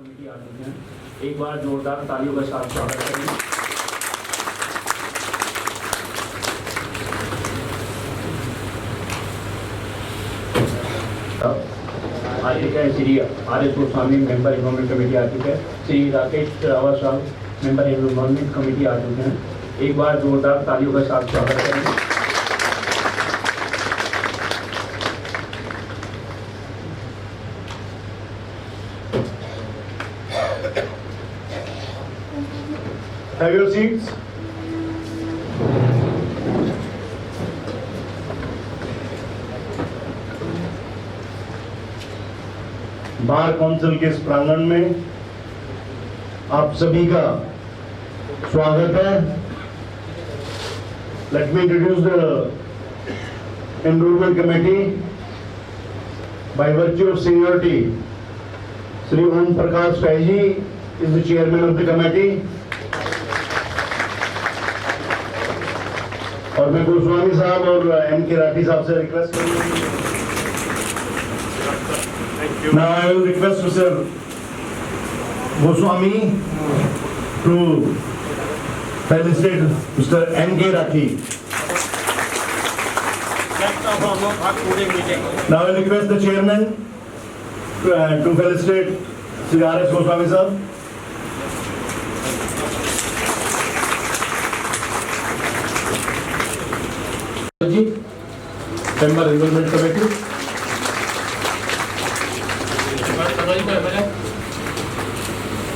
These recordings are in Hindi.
कमेटी आ चुके हैं। एक बार जोरदार तालियों के साथ स्वागत करेंगे। Shri R S. Goswami member environment committee आ चुके हैं। श्री राकेश रावत साहब मेंबर इन्वायरमेंट कमेटी आ चुके हैं। एक बार जोरदार तालियों के साथ स्वागत करेंगे। Have your seats. Bar council के इस प्रांगण में आप सभी का स्वागत है। Let me introduce the enrollment committee. By virtue of seniority, Shri Om Prakash Rai ji is the chairman of the committee. और मैं गोस्वामी साहब और एम के राठी साहब से रिक्वेस्ट करूंगा। Now I will request Mr. Goswami to felicitate Mr. M K Rathi. Now I will request the chairman to felicitate Shri R.S. Goswami साहब. जी मेंबर एनरोलमेंट कमेटी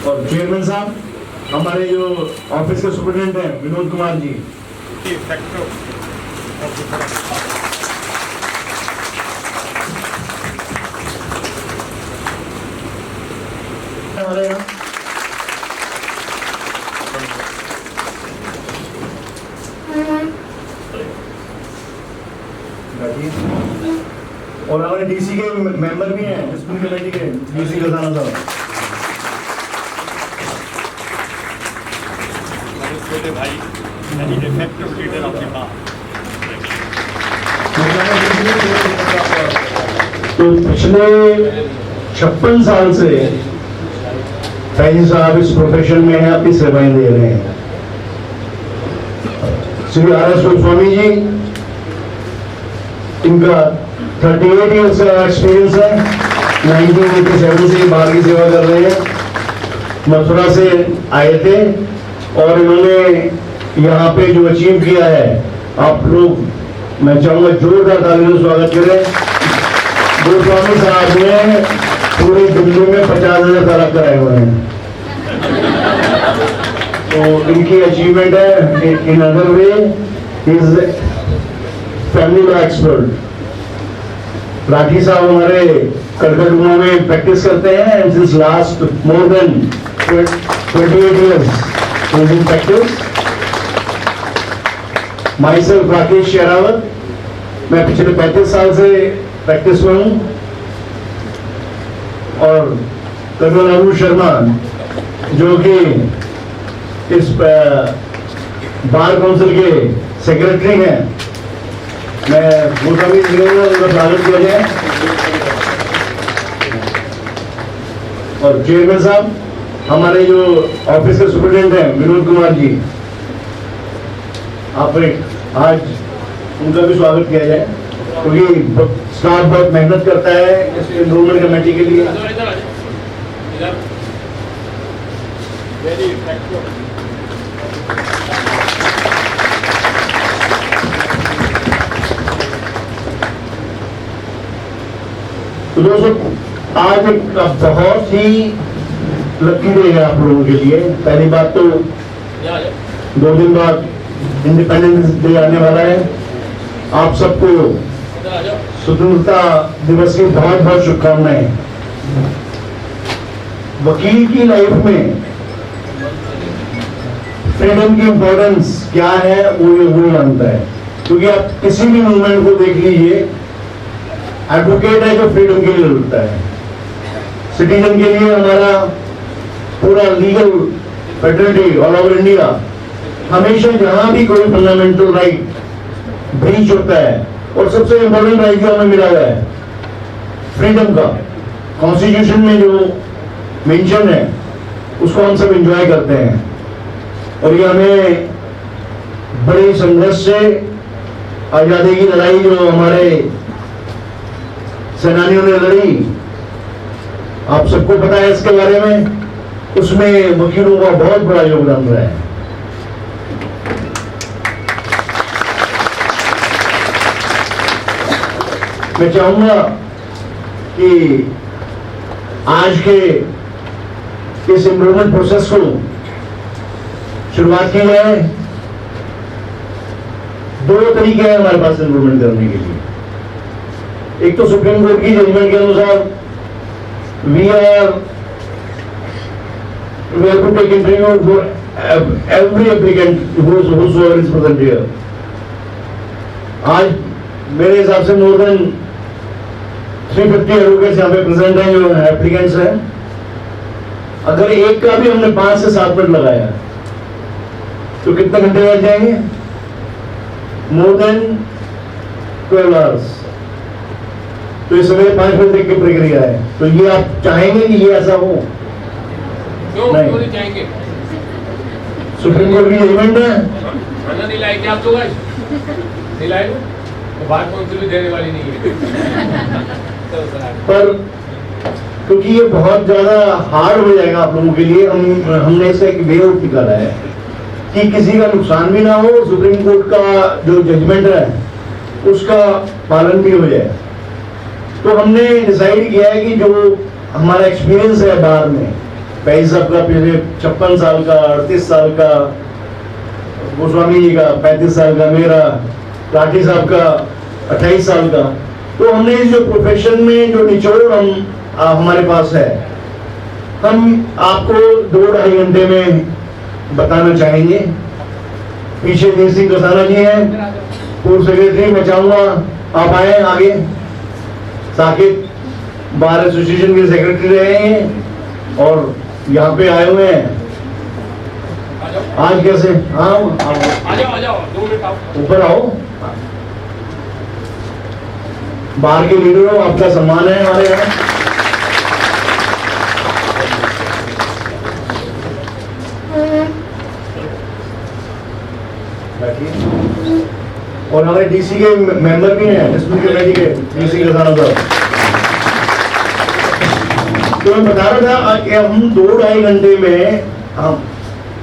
और चेयरमैन साहब हमारे जो ऑफिस के सुपरिटेंडेंट हैं विनोद कुमार जी। हमारे यहाँ और हमारे डीसी के मेंबर भी हैं, डिस्ट्रिक्ट कमेटी के डीसी खजाना साहब। छोटे भाई यानी effective leader of the bar. तो पिछले 56 साल से फैजी साहब इस प्रोफेशन में हैं, अपनी सेवाएं दे रहे हैं। श्री R.S. गोस्वामी जी इनका 38 ईयर्स का एक्सपीरियंस है। 1987 से बाहर की सेवा कर रहे हैं। मथुरा से आए थे और इन्होंने यहाँ पे जो अचीव किया है, आप लोग मैं चाहूंगा जोरदार तालियों से स्वागत करें। गोस्वामी साहब ने पूरी दिल्ली में 50,000 तालाब कराए हुए हैं, तो इनकी अचीवमेंट है। In other way is family law expert. Rathi साहब हमारे कड़कड़ुआ में प्रैक्टिस करते हैं and since last more than 28 years in practice. Myself Rakesh Sherawat, मैं पिछले 35 साल से प्रैक्टिस में हूँ। और कर्नल अरुण शर्मा जो कि इस बार काउंसिल के सेक्रेटरी हैं, मैं गोस्वामी जी को उनका स्वागत किया जाए। और चेयरमैन साहब हमारे जो ऑफिस के सुपरिटेंडेंट हैं विनोद कुमार जी, आप आज उनका भी स्वागत किया जाए क्योंकि स्टाफ बहुत मेहनत करता है इस एनरोलमेंट कमेटी के लिए। तो दोस्तों आज एक बहुत ही लकी डे है आप लोगों के लिए। पहली बात तो 2 दिन बाद इंडिपेंडेंस डे आने वाला है। आप सबको स्वतंत्रता दिवस की बहुत बहुत शुभकामनाएं। वकील की लाइफ में फ्रीडम की इंपॉर्टेंस क्या है वो जानता है, क्योंकि आप किसी भी मूवमेंट को देख लीजिए, एडवोकेट है जो फ्रीडम के लिए लड़ता है। सिटीजन के लिए हमारा पूरा लीगल फेडरेलिटी ऑल ओवर इंडिया, हमेशा जहां भी कोई फंडामेंटल राइट ब्रीच होता है, और सबसे इंपॉर्टेंट राइट जो हमें मिला हुआ है फ्रीडम का, कॉन्स्टिट्यूशन में जो मेंशन है उसको हम सब एंजॉय करते हैं। और ये हमें बड़ी संघर्ष से आजादी की लड़ाई जो हमारे सेनानियों ने लड़ी, आप सबको पता है इसके बारे में, उसमें वकीलों का बहुत बड़ा योगदान रहा है। मैं चाहूंगा कि आज के इस एनरोलमेंट प्रोसेस को शुरुआत की जाए। 2 तरीके हैं हमारे पास एनरोलमेंट करने के लिए। एक तो सुप्रीम कोर्ट की जजमेंट के अनुसार we have to take interview for every applicant whosoever is present here। आज मेरे हिसाब से मोर देन 350 एडवोकेट्स यहाँ पे प्रेजेंट हैं जो एप्लीकेंट्स हैं। अगर एक का भी हमने 5 से 7 मिनट लगाया तो कितने घंटे लग जाएंगे? More than 12 hours. तो इस समय 5 मिनट की प्रक्रिया है। तो ये आप चाहेंगे कि ये ऐसा हो? नहीं चाहेंगे। सुप्रीम कोर्ट की जजमेंट है। नहीं लाएंगे आप तो नहीं लाए तो बात कौन सी भी देने वाली नहीं है। पर क्योंकि ये बहुत ज्यादा हार्ड हो जाएगा आप लोगों के लिए, हमने इसे एक वे आउट निकाला है कि किसी का नुकसान भी ना हो, सुप्रीम कोर्ट का जो जजमेंट है उसका पालन भी हो जाए। तो हमने डिसाइड किया है कि जो हमारा एक्सपीरियंस है बाहर में, पैसा साहब का पिछले 56 साल का, 38 साल का, गोस्वामी जी का 35 साल का, मेरा लाठी साहब का 28 साल का। तो हमने इस जो प्रोफेशन में जो निचोड़ हमारे पास है, हम आपको 2-2.5 घंटे में बताना चाहेंगे। पीछे देव सिंह कसाना जी हैं, पूर्व सेक्रेटरी। मैं चाहूंगा आप आए आगे। साकिब बार एसोसिएशन के सेक्रेटरी रहे हैं और यहाँ पे आए हुए हैं। आज कैसे? हाँ आ जाओ 2 मिनट आओ, ऊपर आओ। बाहर के लीडर हो, आपका सम्मान है हमारे यहाँ। और हमारे डीसी के मेंबर भी हैं, डिस्ट्रिक्ट कमेटी के डीसी के साथ। तो मैं बता रहा था कि हम 2-2.5 घंटे में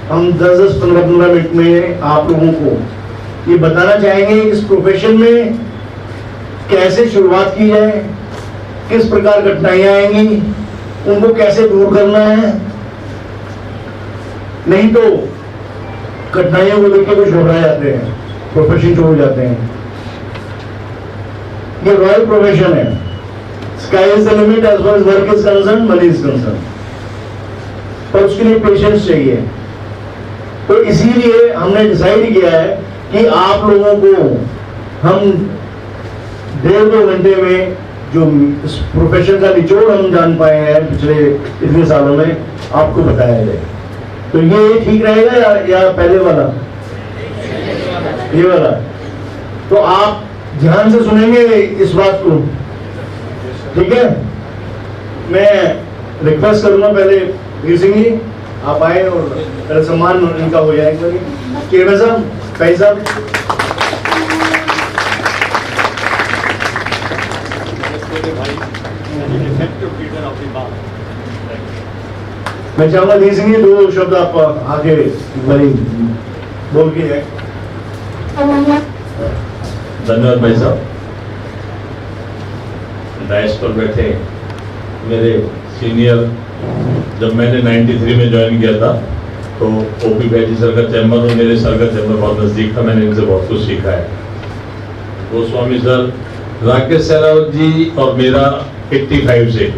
हम 10-15 मिनट में आप लोगों को ये बताना चाहेंगे इस प्रोफेशन में कैसे शुरुआत की जाए, किस प्रकार कठिनाइयां आएंगी, उनको कैसे दूर करना है। नहीं तो कठिनाइयों को लेकर कुछ घबरा जाते हैं, प्रोफेशन छोड़ जाते हैं। ये रॉयल प्रोफेशन है। Sky is the limit as far as work is concerned, money is concerned. पर उसके लिए पेशेंस चाहिए। तो इसीलिए हमने डिसाइड किया है कि आप लोगों को हम 1.5-2 घंटे में जो इस प्रोफेशन का निचोड़ हम जान पाए हैं पिछले इतने सालों में, आपको बताया जाए। तो ये ठीक रहेगा या पहले वाला? ये वाला। तो आप ध्यान से सुनेंगे इस बात को, ठीक है? मैं रिक्वेस्ट करूंगा पहले वीर सिंह जी आप आए और पहले सम्मान इनका हो जाए। केवल साहब, भाई साहब, मैं चाहूंगा वीर सिंह जी 2 शब्द आप आगे बोल के जाए। धन्यवाद भाई साहब। डायस पर बैठे मेरे सीनियर, जब मैंने 93 में ज्वाइन किया था तो ओपी बैठी सर का चैम्बर और मेरे सर का चैम्बर बहुत नज़दीक था। मैंने इनसे बहुत कुछ सीखा है। गोस्वामी सर, राकेश सहरावत जी और मेरा 85 से,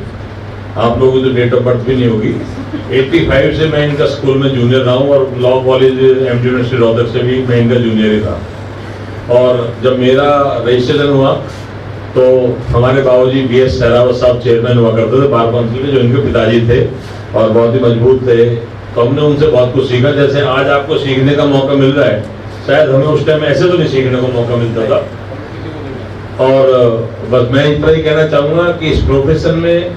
आप लोगों को तो डेट ऑफ बर्थ भी नहीं होगी, 85 से मैं इनका स्कूल में जूनियर रहा हूँ और law college M university Rohtak से भी मैं इनका जूनियर ही था। और जब मेरा रजिस्ट्रेशन हुआ तो हमारे बाबूजी BS सहरावत साहब चेयरमैन हुआ करते थे बार काउंसिल के, जो इनके पिताजी थे और बहुत ही मजबूत थे। तो हमने उनसे बहुत कुछ सीखा। जैसे आज आपको सीखने का मौका मिल रहा है, शायद हमें उस टाइम ऐसे तो नहीं सीखने का मौका मिलता था। और बस मैं इतना ही कहना चाहूँगा कि इस प्रोफेशन में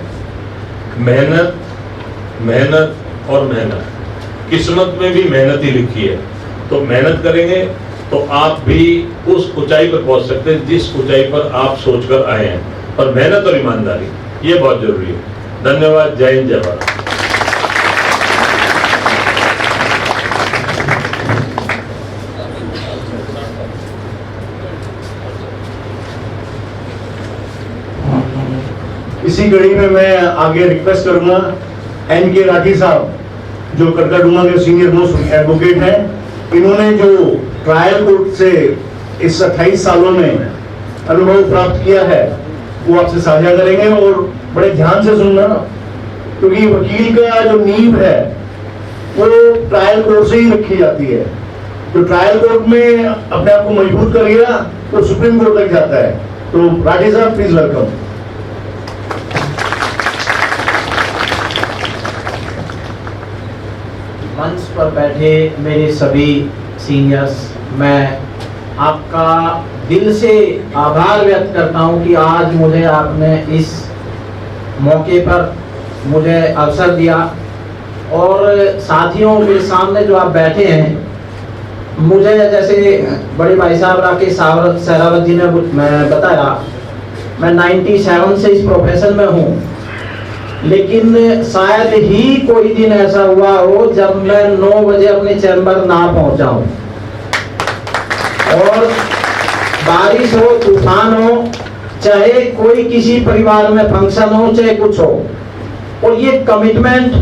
मेहनत मेहनत और मेहनत, किस्मत में भी मेहनत ही लिखी है। तो मेहनत करेंगे तो आप भी उस ऊंचाई पर पहुंच सकते हैं जिस ऊंचाई पर आप सोचकर आए हैं। और मेहनत और ईमानदारी ये बहुत जरूरी है। धन्यवाद। जय हिंद, जय भारत। इसी कड़ी में मैं आगे रिक्वेस्ट करूंगा एन.के. राठी साहब, जो कड़कड़डूमा के सीनियर मोस्ट एडवोकेट हैं। इन्होंने जो ट्रायल कोर्ट से इस 28 सालों में अनुभव प्राप्त किया है वो आपसे साझा करेंगे। और बड़े ध्यान से सुनना, क्योंकि वकील का जो नींव है वो ट्रायल कोर्ट से ही रखी जाती है। तो ट्रायल कोर्ट में अपने आप को मजबूत कर गया तो सुप्रीम कोर्ट तक जाता है। तो राठी साहब, प्लीज वेलकम। मंच पर बैठे मेरे सभी सीनियर्स, मैं आपका दिल से आभार व्यक्त करता हूं कि आज मुझे आपने इस मौके पर मुझे अवसर दिया। और साथियों, मेरे सामने जो आप बैठे हैं, मुझे जैसे बड़े भाई साहब राकेश सहरावत जी ने बताया, मैं 97 से इस प्रोफेशन में हूँ। लेकिन शायद ही कोई दिन ऐसा हुआ हो जब मैं 9 बजे अपने चैम्बर ना पहुंचा हूं। और बारिश हो, तूफान हो, चाहे कोई किसी परिवार में फंक्शन हो, चाहे कुछ हो, और ये कमिटमेंट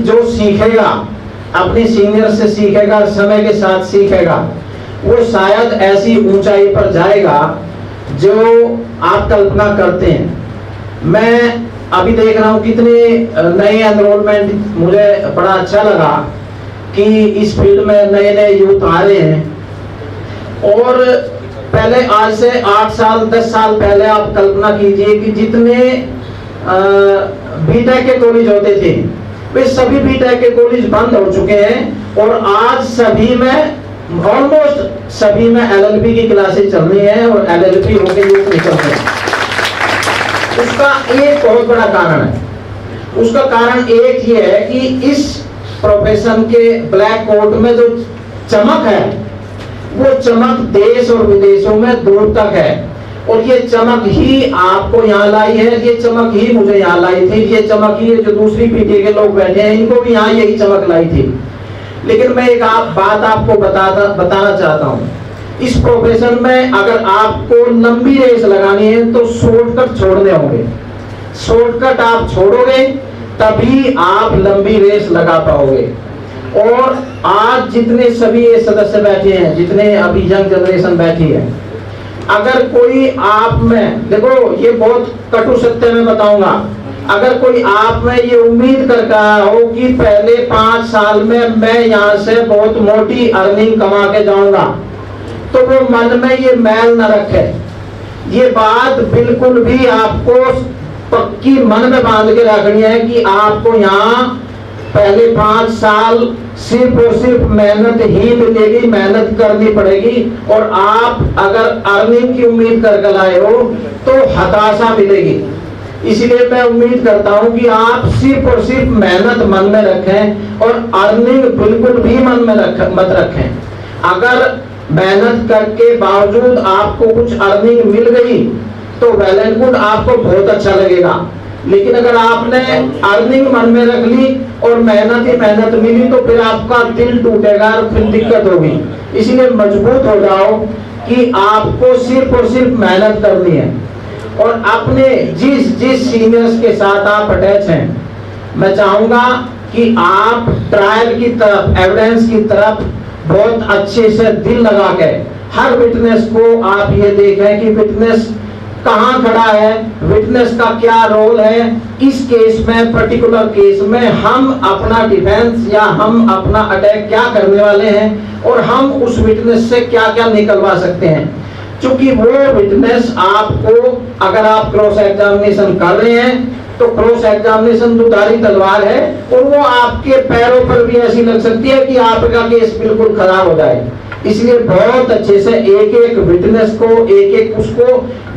जो सीखेगा, अपने सीनियर से सीखेगा, समय के साथ सीखेगा, वो शायद ऐसी ऊंचाई पर जाएगा जो आप कल्पना करते हैं। मैं अभी देख रहा हूँ कितने नए एनरोलमेंट, मुझे बड़ा अच्छा लगा कि इस फील्ड में नए नए यूथ आ रहे हैं। और पहले आज से 8 साल 10 साल पहले आप कल्पना कीजिए कि जितने बीटेक के कॉलेज होते थे, वे सभी बीटेक के कॉलेज बंद हो चुके हैं। और आज सभी में, ऑलमोस्ट सभी में एलएलबी की क्लासेस चल रही हैं और एलएलबी होके यूथ निकल रहे हैं। उसका एक बहुत बड़ा कारण है। उसका कारण एक ये है कि इस प्रोफेशन के ब्लैक कोट में जो चमक है, वो चमक देश और विदेशों में दूर तक है। और ये चमक ही आपको यहाँ लाई है, ये चमक ही मुझे यहाँ लाई थी, ये चमक ही जो दूसरी पीढ़ी के लोग बैठे हैं इनको भी यहाँ यही चमक लाई थी। लेकिन मैं एक बात आपको बताना चाहता हूँ। इस प्रोफेशन में अगर आपको लंबी रेस लगानी है तो शॉर्टकट छोड़ने होंगे। शॉर्टकट आप छोड़ोगे तभी आप लंबी रेस लगा पाओगे। और आज जितने सभी ये सदस्य बैठे हैं, जितने अभी यंग जनरेशन बैठी है, अगर कोई आप में, देखो ये बहुत कटु सत्य में बताऊंगा, अगर कोई आप में ये उम्मीद कर रहा हो कि पहले 5 साल में मैं यहाँ से बहुत मोटी अर्निंग कमा के जाऊंगा, तो वो मन में ये मैल न रखे। ये बात बिल्कुल भी आपको पक्की मन में बांध के रखनी है कि आपको यहाँ पहले 5 साल सिर्फ और सिर्फ मेहनत ही मिलेगी, मेहनत करनी पड़ेगी। और आप अगर अर्निंग की उम्मीद कर लाए हो तो हताशा मिलेगी। इसलिए मैं उम्मीद करता हूं कि आप सिर्फ और सिर्फ मेहनत मन में रखें और अर्निंग बिल्कुल भी मन में मत रखें। अगर मेहनत करके बावजूद आपको कुछ अर्निंग मिल गई तो वेल एंड गुड, आपको बहुत अच्छा लगेगा। लेकिन अगर आपने अर्निंग मन में रख ली और मेहनत ही मेहनत मिली तो फिर आपका दिल टूटेगा और फिर दिक्कत होगी। इसलिए मजबूत हो जाओ कि आपको सिर्फ और सिर्फ मेहनत करनी है। और अपने जिस सीनियर्स के साथ आप अटैच हैं, मैं चाहूंगा कि आप ट्रायल की तरफ, एविडेंस की तरफ बहुत अच्छे से दिल लगा के हर विटनेस को आप ये देखें कि विटनेस कहाँ खड़ा है, विटनेस का क्या रोल है, इस केस में, पर्टिकुलर केस में हम अपना डिफेंस या हम अपना अटैक क्या करने वाले हैं और हम उस विटनेस से क्या क्या निकलवा सकते हैं। क्योंकि वो विटनेस आपको, अगर आप क्रॉस एग्जामिनेशन कर रहे हैं तो क्रॉस एग्जामिनेशन दुधारी तलवार है और वो आपके पैरों पर भी ऐसी लग सकती है कि आपका केस बिल्कुल खराब हो जाए। इसलिए बहुत अच्छे से एक एक विटनेस को, एक एक उसको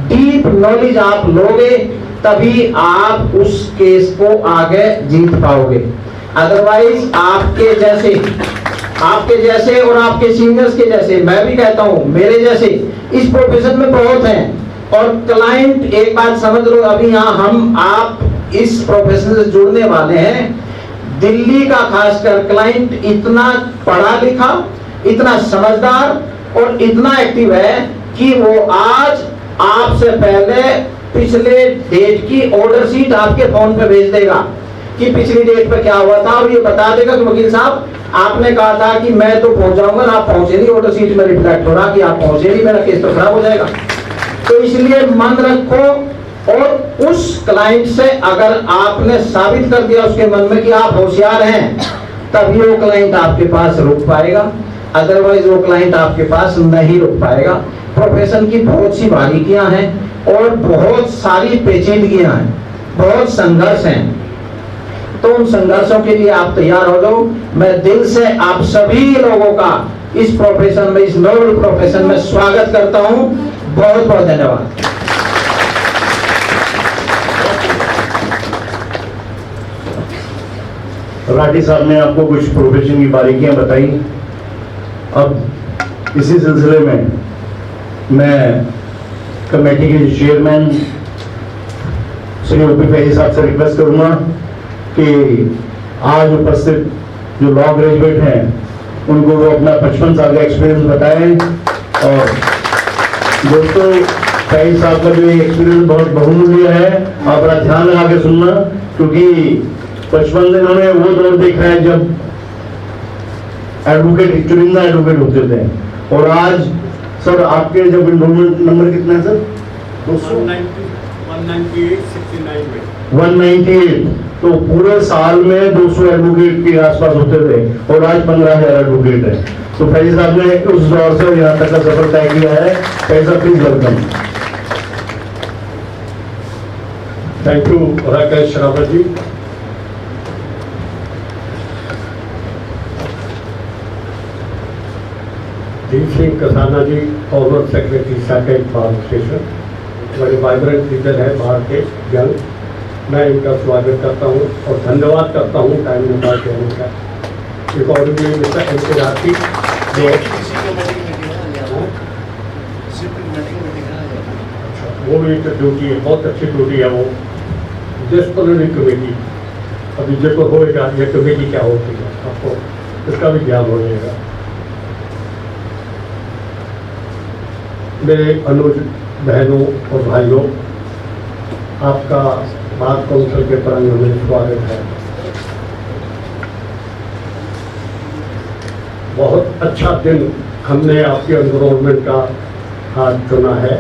डीप नॉलेज आप लोगे तभी आप उस केस को आगे जीत पाओगे। अदरवाइज आपके जैसे और आपके सीनियर्स के जैसे, मैं भी कहता हूं मेरे जैसे इस प्रोफेशन में बहुत हैं। और क्लाइंट, एक बात समझ लो, अभी यहाँ आप इस प्रोफेशन से जुड़ने वाले हैं, दिल्ली का खासकर क्लाइंट इतना पढ़ा लिखा, इतना समझदार और इतना एक्टिव है कि वो आज आपसे पहले पिछले डेट की ऑर्डर शीट आपके फोन पे भेज देगा कि पिछली डेट पे क्या हुआ था, और ये बता देगा कि वकील साहब आपने कहा था कि मैं तो पहुंच जाऊंगा, आप पहुंचे नहीं, ऑर्डर शीट में रिफ्लेक्ट हो रहा कि आप पहुंचे नहीं, मेरा केस तो खराब हो जाएगा। तो इसलिए मन रखो, और उस क्लाइंट से अगर आपने साबित कर दिया उसके मन में कि आप होशियार हैं, तभी वो क्लाइंट आपके पास रुक पाएगा, अदरवाइज वो क्लाइंट आपके पास नहीं रुक पाएगा। प्रोफेशन की बहुत सी बारीकियां हैं और बहुत सारी पेचीदगियां हैं, बहुत संघर्ष हैं, तो उन संघर्षों के लिए आप तैयार हो जाओ। मैं दिल से आप सभी लोगों का इस प्रोफेशन में, इस नोबल प्रोफेशन में स्वागत करता हूं। बहुत बहुत धन्यवाद। राठी साहब ने आपको कुछ प्रोफेशन की बारीकियां बताई। अब इसी सिलसिले में मैं कमेटी के चेयरमैन श्री ओपी फैजी साहब से रिक्वेस्ट करूंगा कि आज उपस्थित जो लॉ ग्रेजुएट हैं उनको वो अपना 55 साल का एक्सपीरियंस बताएं। और दोस्तों, फैजी साहब का जो एक्सपीरियंस बहुत बहुमूल्य है, आप बड़ा ध्यान लगा के सुनना, क्योंकि 55 से इन्होंने वो दौर देखा है जब एडवोकेट, चुनिंदा एडवोकेट होते थे, और आज सर आपके जब इनरोलमेंट नंबर कितना है सर? 198, तो पूरे साल में 200 एडवोकेट के आसपास होते थे, और आज 15,000 एडवोकेट है। तो फैजी साहब ने उस दौर से यहाँ तक का सफर तय किया है। फैजी साहब please welcome. Thank you Rakesh Rawat ji. Deep Singh Kasana ji, former secretary second bar association, बड़े वाइब्रेंट लीडर है बाहर के यंग, मैं इनका स्वागत करता हूं और धन्यवाद करता हूं टाइम निकाल के आने का। अकॉर्डिंगली मिस्टर एम के राठी वो भी एक ड्यूटी है, बहुत अच्छी ड्यूटी है वो। डिस्प्लिनरी कमेटी अभी जो होएगा, ये कमेटी क्या होती है आपको इसका भी ज्ञान हो जाएगा। मेरे अनुज बहनों और भाइयों, आपका बार काउंसिल के प्रांगण में स्वागत है। बहुत अच्छा दिन हमने आपके एनरोलमेंट का आज चुना है।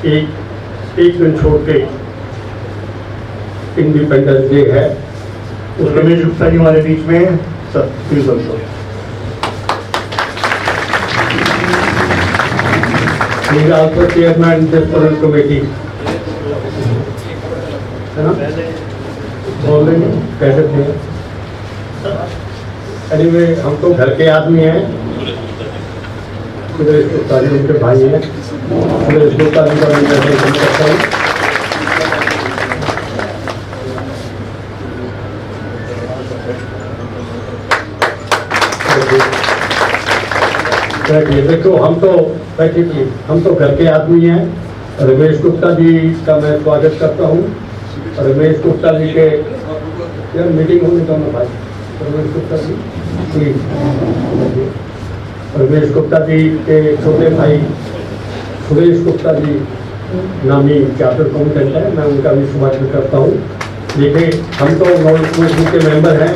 एक दिन छोड़ के इंडिपेंडेंस डे है। उस रमेश गुप्ता जी हमारे बीच में हैं। Sir please welcome. He is also chairman district committee, है ना? बोल रहे हैं कैसे थे? Anyway, हम तो घर के आदमी हैं। सुरेश गुप्ता जी उनके भाई हैं। सुरेश गुप्ता जी का मैं इंट्रोडक्शन करता हूँ। देखो हम तो घर के आदमी हैं। रमेश गुप्ता जी का मैं स्वागत करता हूँ। रमेश गुप्ता जी के यार मीटिंग होने का भाई रमेश गुप्ता जी प्लीज। रमेश गुप्ता जी के छोटे भाई सुरेश गुप्ता जी नामी चार्टर अकाउंटेंट है, मैं उनका भी स्वागत करता हूँ। देखिए हम तो नॉन के मेंबर हैं,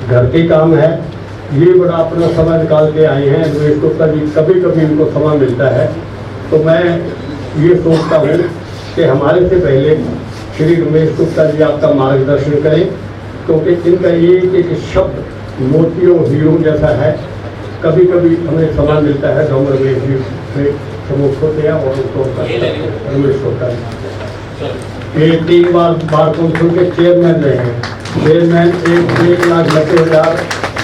घर के काम है, ये बड़ा अपना समय निकाल के आए हैं। रमेश गुप्ता जी कभी कभी उनको समय मिलता है, तो मैं ये सोचता हूँ कि हमारे से पहले श्री रमेश गुप्ता जी आपका मार्गदर्शन करें, क्योंकि इनका एक शब्द मोतियों हीरो जैसा है। कभी कभी हमें समय मिलता है तो हम रमेश जी से प्रमुख होते हैं और उनको रमेश गुप्ता जी ये 3 बार बार काउंसिल के चेयरमैन रहे हैं। चेयरमैन 1,90,000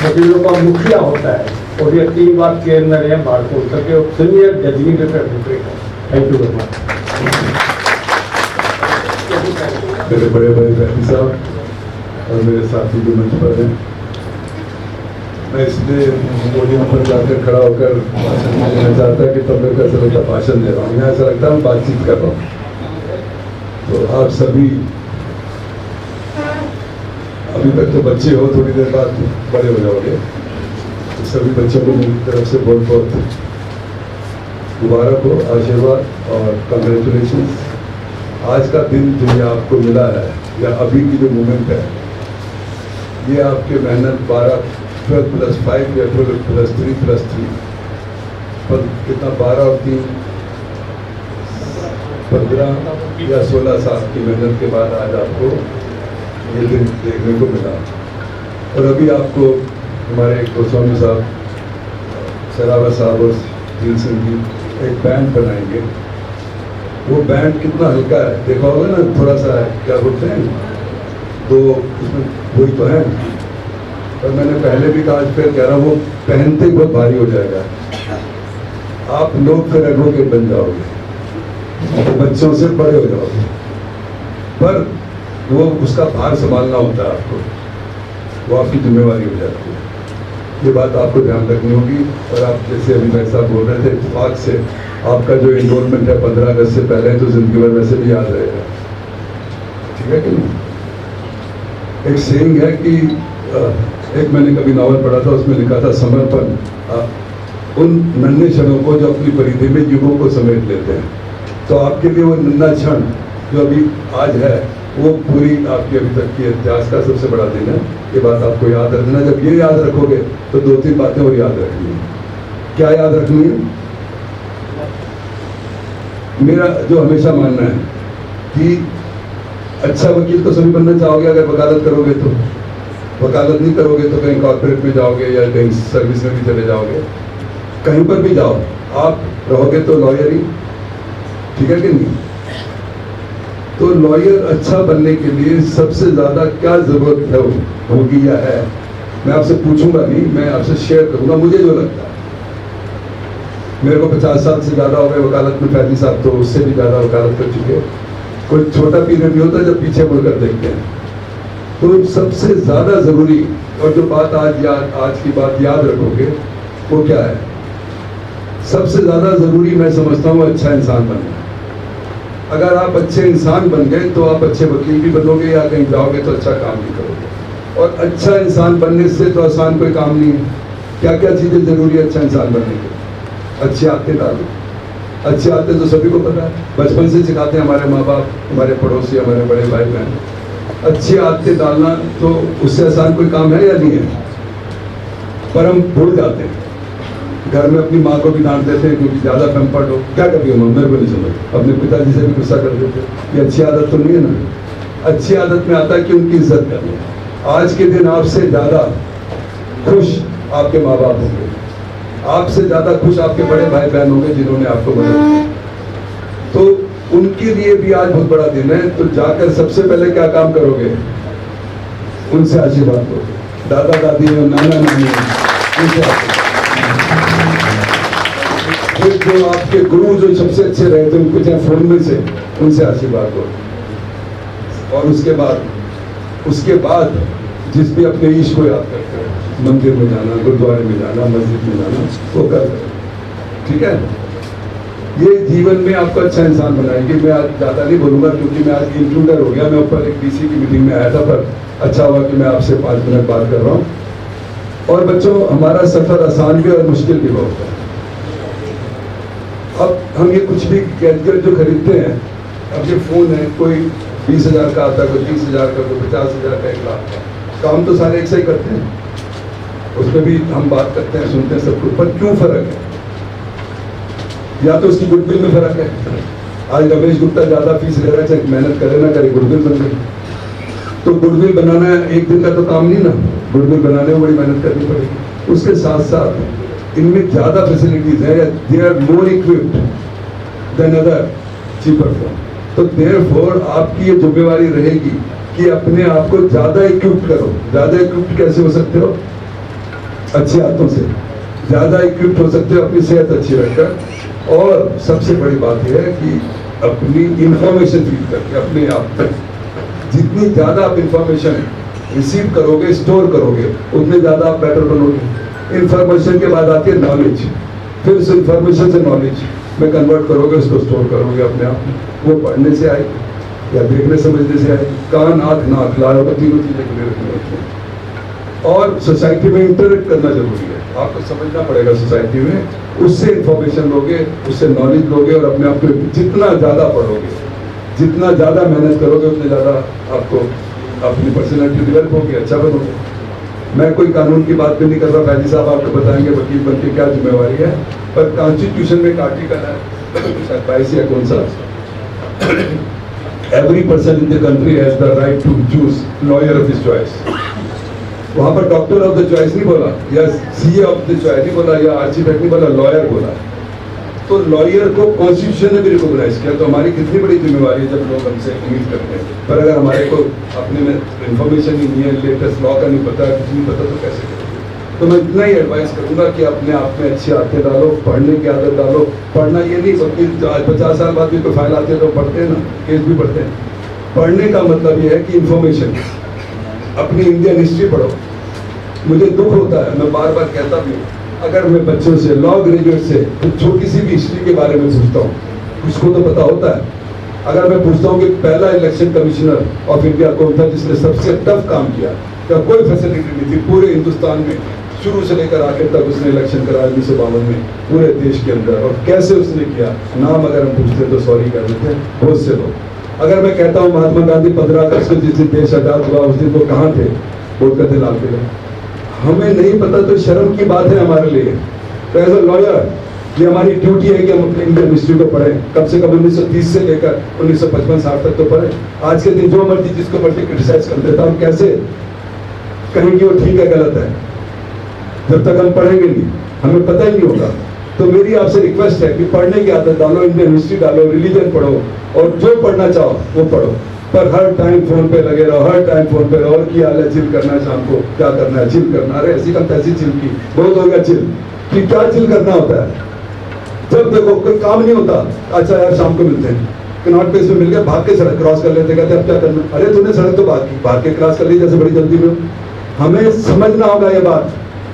वकीलों का मुखिया होता है, और ये 3 बार चेयरमैन है बार काउंसिल के, सीनियर डेजिग्नेटेड एडवोकेट है। Thank you very much. मेरे बड़े भाई फैजी साहब और मेरे साथी जो मंच पर हैं, मैं इसलिए पोडियम पर जाकर खड़ा होकर भाषण नहीं देना चाहता कि तब मैं कैसा लगता भाषण दे रहा हूँ, यहाँ ऐसा लगता है मैं बातचीत कर रहा हूँ। तो आप सभी अभी तक तो बच्चे हो, थोड़ी देर बाद बड़े हो जाओगे, तो सभी बच्चों को मेरी तरफ से बहुत बहुत मुबारक हो, आशीर्वाद और कंग्रेचुलेशन। आज का दिन जो ये आपको मिला है या अभी की जो मोमेंट है, ये आपके मेहनत 12+5 या 12+3+3 पर कितना 12 और 3 15 या 16 साल की मेहनत के बाद आज आपको ये दिन देखने को मिला। और अभी आपको हमारे गोस्वामी साहब, सरावत साहब और दिल सिंह जी एक बैंड बनाएंगे। वो बैंड कितना हल्का है, देखा होगा ना, थोड़ा सा है, क्या बोलते हैं, तो उसमें वही तो है। और मैंने पहले भी कहा, आज फिर कह रहा हूँ, वो पहनते ही बहुत भारी हो जाएगा। आप लोग फिर एडवोकेट बन जाओगे, तो बच्चों से बड़े हो जाओगे, पर वो उसका भार संभालना होता है आपको, वो आपकी जिम्मेवारी हो जाती है। ये बात आपको ध्यान रखनी होगी। और आप जैसे अभी भाई साहब बोल रहे थे, इत्तेफाक से आपका जो एनरोलमेंट है 15 अगस्त से पहले, तो जिंदगी भर वैसे भी याद रहेगा, ठीक है कि नहीं। एक सेइंग है कि एक मैंने कभी नावल पढ़ा था, उसमें लिखा था, समर्पण उन नन्हे क्षणों को जो अपनी परिधि में युगों को समेट लेते हैं। तो आपके लिए वो नन्हा क्षण जो अभी आज है, वो पूरी आपकी अभी तक की इतिहास का सबसे बड़ा दिन है। ये बात आपको याद रखना। जब ये याद रखोगे तो 2-3 बातें और याद रखनी है। क्या याद रखनी है? मेरा जो हमेशा मानना है कि अच्छा वकील तो सभी बनना चाहोगे अगर वकालत करोगे तो। वकालत नहीं करोगे तो कहीं कॉर्पोरेट में जाओगे या कहीं सर्विस में भी चले जाओगे, कहीं पर भी जाओ, आप रहोगे तो लॉयर ही, ठीक है कि नहीं। तो लॉयर अच्छा बनने के लिए सबसे ज्यादा क्या जरूरत है होगी या है, मैं आपसे पूछूंगा नहीं, मैं आपसे शेयर करूंगा मुझे जो लगता है। मेरे को 50 साल से ज्यादा हो गए वकालत में, फैजी साहब तो उससे भी ज्यादा वकालत कर चुके। कोई छोटा पीरियड भी होता जब पीछे मुड़कर देखते हैं। तो सबसे ज्यादा जरूरी और जो बात आज की बात याद रखोगे वो क्या है? सबसे ज्यादा जरूरी मैं समझता हूँ अच्छा इंसान बनना। अगर आप अच्छे इंसान बन गए तो आप अच्छे वकील भी बनोगे, या कहीं जाओगे तो अच्छा काम भी करोगे। और अच्छा इंसान बनने से तो आसान कोई काम नहीं है। क्या क्या चीजें जरूरी है अच्छा इंसान बनने के? अच्छी आदतें डालो। अच्छी आदतें तो सभी को पता है, बचपन से सिखाते हैं हमारे माँ बाप, हमारे पड़ोसी, हमारे बड़े भाई बहन। अच्छी आदतें डालना तो उससे आसान कोई काम है या नहीं है? पर हम भूल जाते हैं। घर में अपनी माँ को भी डांट देते हैं क्योंकि ज्यादा पैम्पर्ड हो। क्या कभी हम मेरे को नहीं समझ, अपने पिताजी से भी गुस्सा कर देते। ये अच्छी आदत तो नहीं है ना। अच्छी आदत में आता है कि उनकी इज्जत करना। आज के दिन आपसे ज्यादा खुश आपके माँ बाप होंगे, आपसे ज्यादा खुश आपके बड़े भाई बहन होंगे जिन्होंने आपको मदद की। तो उनके लिए भी आज बहुत बड़ा दिन है। तो जाकर सबसे पहले क्या काम करोगे? उनसे आशीर्वाद लो। दादा दादी और नाना नानी उनसे आशीर्वाद। फिर जो आपके गुरु जो सबसे अच्छे रहे थे उनको चाहे फोन में से उनसे आशीर्वाद लो। और उसके बाद जिस भी अपने ईश को याद करते हैं, मंदिर में जाना, गुरुद्वारे में जाना, मस्जिद में जाना, वो कर, ठीक है। ये जीवन में आपको अच्छा इंसान बनाएंगे। मैं आज ज़्यादा नहीं बोलूँगा क्योंकि मैं आज इंक्लूडर हो गया। मैं ऊपर एक डीसी की मीटिंग में आया था, पर अच्छा हुआ कि मैं आपसे 5 मिनट बात कर रहा हूँ। और बच्चों, हमारा सफ़र आसान भी और मुश्किल भी बहुत है। अब हम ये कुछ भी गैजेट जो खरीदते हैं, अब ये फ़ोन है, कोई 20,000 का आता है, कोई 30,000 का, कोई 50,000 का, 1 लाख का। काम तो सारे एक से ही करते हैं, उसमें भी हम बात करते हैं, सुनते हैं सब कुछ। पर क्यों फ़र्क है? या तो उसकी गुडविल में फ़र्क है। आज रमेश गुप्ता ज़्यादा फीस ले रहा है, चाहे मेहनत करे ना करे, गुडविल बन गई। तो गुडविल बनाना एक दिन का तो काम नहीं ना, गुडविल बनाने में बड़ी मेहनत करनी पड़ेगी। उसके साथ साथ इनमें ज़्यादा फैसिलिटीज़ हैं, they are more equipped than other cheaper phone. तो देयरफॉर आपकी ये जिम्मेवारी रहेगी कि अपने आप को ज़्यादा इक्विप्ड करो। ज़्यादा इक्विप्ड कैसे हो सकते हो? अच्छी आदतों से। ज़्यादा इक्विप्ड हो सकते हो अपनी सेहत अच्छी रखकर, और सबसे बड़ी बात यह है कि अपनी इंफॉर्मेशन फीड करके अपने आप तक जितनी ज़्यादा आप इंफॉर्मेशन रिसीव करोगे, स्टोर करोगे, उतने ज़्यादा आप बेटर बनोगे। इंफॉर्मेशन के बाद आती है नॉलेज, फिर उस इंफॉर्मेशन से नॉलेज में कन्वर्ट करोगे, उसको स्टोर करोगे अपने आप में। वो पढ़ने से आएगी या देखने समझने से आएगी। कान, आँख, नाक, लाल, तीनों चीज़ें खुली रखनी होती हैं। और सोसाइटी में इंटरेक्ट करना जरूरी है। आपको समझना पड़ेगा सोसाइटी में, उससे इंफॉर्मेशन लोगे, उससे नॉलेज लोगे और अपने आप को जितना ज़्यादा पढ़ोगे, जितना ज़्यादा मेहनत करोगे, उतने ज़्यादा आपको अपनी पर्सनैलिटी डेवलप होगी, अच्छा बनोगे। मैं कोई कानून की बात भी नहीं कर रहा, फैजी साहब आपको बताएंगे वकील बन के क्या जिम्मेवारी है, पर कॉन्स्टिट्यूशन में एक आर्टिकल है, शायद 22 या कौन सा, every person in the country has the right to choose lawyer of his choice. वहां पर डॉक्टर ऑफ द चॉइस नहीं बोला, या सीए ऑफ द चॉइस नहीं बोला, या आर्किटेक्ट नहीं बोला, लॉयर बोला। तो लॉयर को कॉन्स्टिट्यूशन ने भी रिकॉग्नाइज किया। तो हमारी कितनी बड़ी जिम्मेवारी है जब लोग हमसे उम्मीद करते हैं। पर अगर हमारे को अपने में इंफॉर्मेशन ही नहीं है, लेटेस्ट लॉ का नहीं पता, कुछ नहीं पता, तो कैसे करेंगे। तो मैं इतना ही एडवाइस करूंगा कि अपने आप में अच्छी आदतें डालो, पढ़ने की आदत डालो। पढ़ना ये नहीं सबकी 50 साल बाद भी कोई फाइल आती है तो पढ़ते हैं ना, केस भी पढ़ते हैं। पढ़ने का मतलब ये है कि इंफॉर्मेशन, अपनी इंडियन हिस्ट्री पढ़ो। मुझे दुख होता है, मैं बार बार कहता भी हूँ, अगर मैं बच्चों से, लॉ ग्रेजुएट से कुछ छोटी सी भी हिस्ट्री के बारे में पूछता हूँ, उसको तो पता होता है। अगर मैं पूछता हूँ कि पहला इलेक्शन कमिश्नर ऑफ इंडिया कौन था जिसने सबसे टफ काम किया, क्या कोई फैसिलिटी नहीं थी पूरे हिंदुस्तान में, शुरू से लेकर आखिर तक उसने इलेक्शन कराया 1952 में पूरे देश के अंदर, और कैसे उसने किया, नाम अगर हम पूछते तो सॉरी कर देते हैं बहुत से लोग। अगर मैं कहता हूँ महात्मा गांधी 15 अगस्त को जिस दिन देश आजाद हुआ उस दिन वो कहाँ थे, बोल कहते लाल किले। हमें नहीं पता तो शर्म की बात है हमारे लिए। तो एज अ लॉयर ये हमारी ड्यूटी है कि हम अपने इंडियन हिस्ट्री को पढ़ें, कम से कम 1930 से लेकर 1955-60 तक तो पढ़ें। आज के दिन जो मर्जी जिसको मर्जी क्रिटिसाइज कर देता, हम कैसे कहेंगे वो ठीक है गलत है, जब तक हम पढ़ेंगे नहीं, हमें पता ही नहीं होगा। तो मेरी आपसे रिक्वेस्ट है कि पढ़ने की आदत डालो, इंडियन हिस्ट्री डालो, रिलीजन पढ़ो, और जो पढ़ना चाहो वो पढ़ो। पर हर टाइम फोन पे लगे रहो, हर टाइम फोन पे रहो, और क्या हाल है, चिल करना है, शाम को क्या करना है, चिल करना। अरे ऐसी कम तैसी चिल की, बहुत हो गया चिल कि क्या चिल करना होता है। जब देखो कोई काम नहीं होता, अच्छा यार शाम को मिलते हैं, कनॉट प्लेस में मिल गया, भाग के सड़क क्रॉस कर लेते, कहते अब क्या करना, अरे तूने सड़क तो भाग के क्रॉस कर ली जैसे बड़ी जल्दी में। हमें समझना होगा ये बात,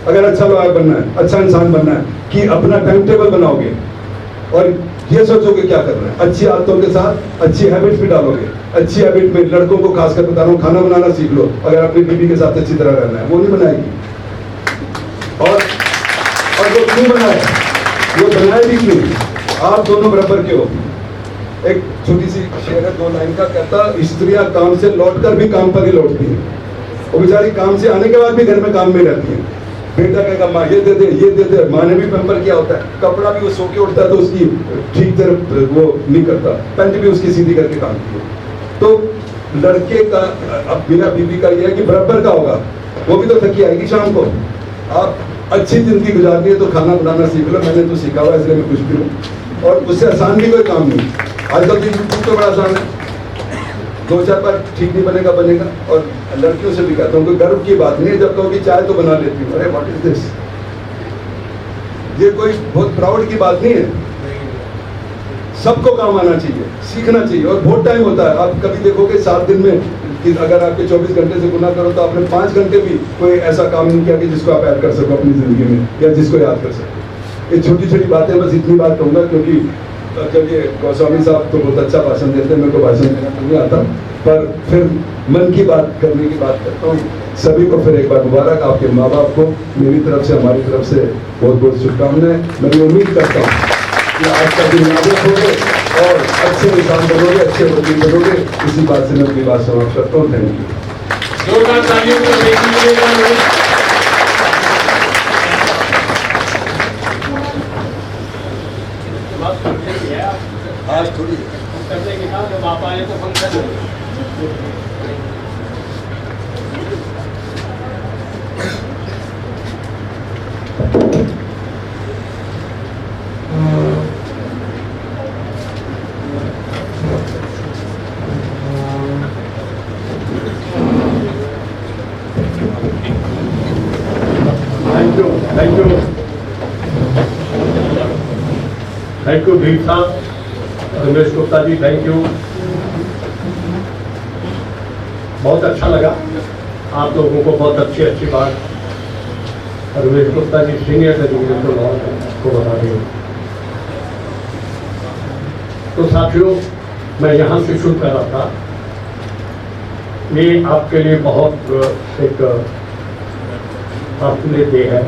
अगर अच्छा लॉयर बनना है, अच्छा इंसान बनना है, कि अपना टाइम टेबल बनाओगे और ये सोचोगे क्या करना है, अच्छी आदतों के साथ अच्छी हैबिट्स भी डालोगे। अच्छी हैबिट में लड़कों को खासकर बता रहा हूँ, खाना बनाना सीख लो, अगर अपनी बीवी के साथ अच्छी तरह रहना है, वो नहीं बनाएगी। और वो क्यों बनाए, वो बनाए भी क्यों, आप दोनों बराबर के हो। एक छोटी सी शेर है 2 लाइन का, कहता स्त्रियां काम से लौटकर भी काम पर ही लौटती हैं, वो बेचारी काम से आने के बाद भी घर में काम में रहती है। बेटा कहेगा माँ ये दे दे, ये दे दे, माँ ने भी पैम्पर किया होता है, कपड़ा भी वो सो के उठता है तो उसकी ठीक तरह वो नहीं करता, पैंट भी उसकी सीधी करके काम की। तो लड़के का अब मेरा बीवी का ये है कि बराबर का होगा, वो भी तो थकी आएगी शाम को। आप अच्छी जिंदगी गुजारनी है तो खाना बनाना सीख लो, मैंने तो सीखा हुआ इसलिए मैं कुछ भी हूँ, और उससे आसान भी कोई काम नहीं। आजकल तो यूट्यूब तो बड़ा आसान है, 2-4 बार ठीक नहीं बनेगा बनेगा। और लड़कियों से भी कहता हूँ कोई गर्व की बात नहीं है जब कहोगे चाय तो बना लेती हूँ, अरे व्हाट इज दिस, ये कोई बहुत प्राउड की बात नहीं है। सबको काम आना चाहिए, सीखना चाहिए, और बहुत टाइम होता है। आप कभी देखोगे 7 दिन में कि अगर आपके 24 घंटे से गुना करो तो आपने 5 घंटे भी कोई ऐसा काम नहीं किया कि जिसको आप ऐड कर सको अपनी जिंदगी में या जिसको याद कर सको। ये छोटी छोटी बातें, बस इतनी बात कहूँगा क्योंकि जब ये गोस्वामी साहब तो बहुत अच्छा भाषण देते हैं, मेरे को भाषण देना तो नहीं आता, पर फिर मन की बात करने की बात करता हूँ। सभी को फिर एक बार मुबारक, आपके माँ बाप को मेरी तरफ से, हमारी तरफ से बहुत बहुत शुभकामनाएं। मैं उम्मीद करता हूँ कि आज का दिन याद होगे और अच्छे इंसान बनोगे, अच्छे वकील बनोगे। इसी बात से मैं अपनी बात समाप्त करता हूँ। Thank you. जोरदार तालियों को देखिए। आज थोड़ी करने के बाद जब आप आए तो function thank you. Thank you Bhim साहब, रमेश गुप्ता जी थैंक यू। बहुत अच्छा लगा आप लोगों को, बहुत अच्छी बात Ramesh Gupta ji senior education law को बता दें। तो साथियों, मैं यहाँ से शुरू कर रहा था, ये आपके लिए बहुत एक अपने डे है।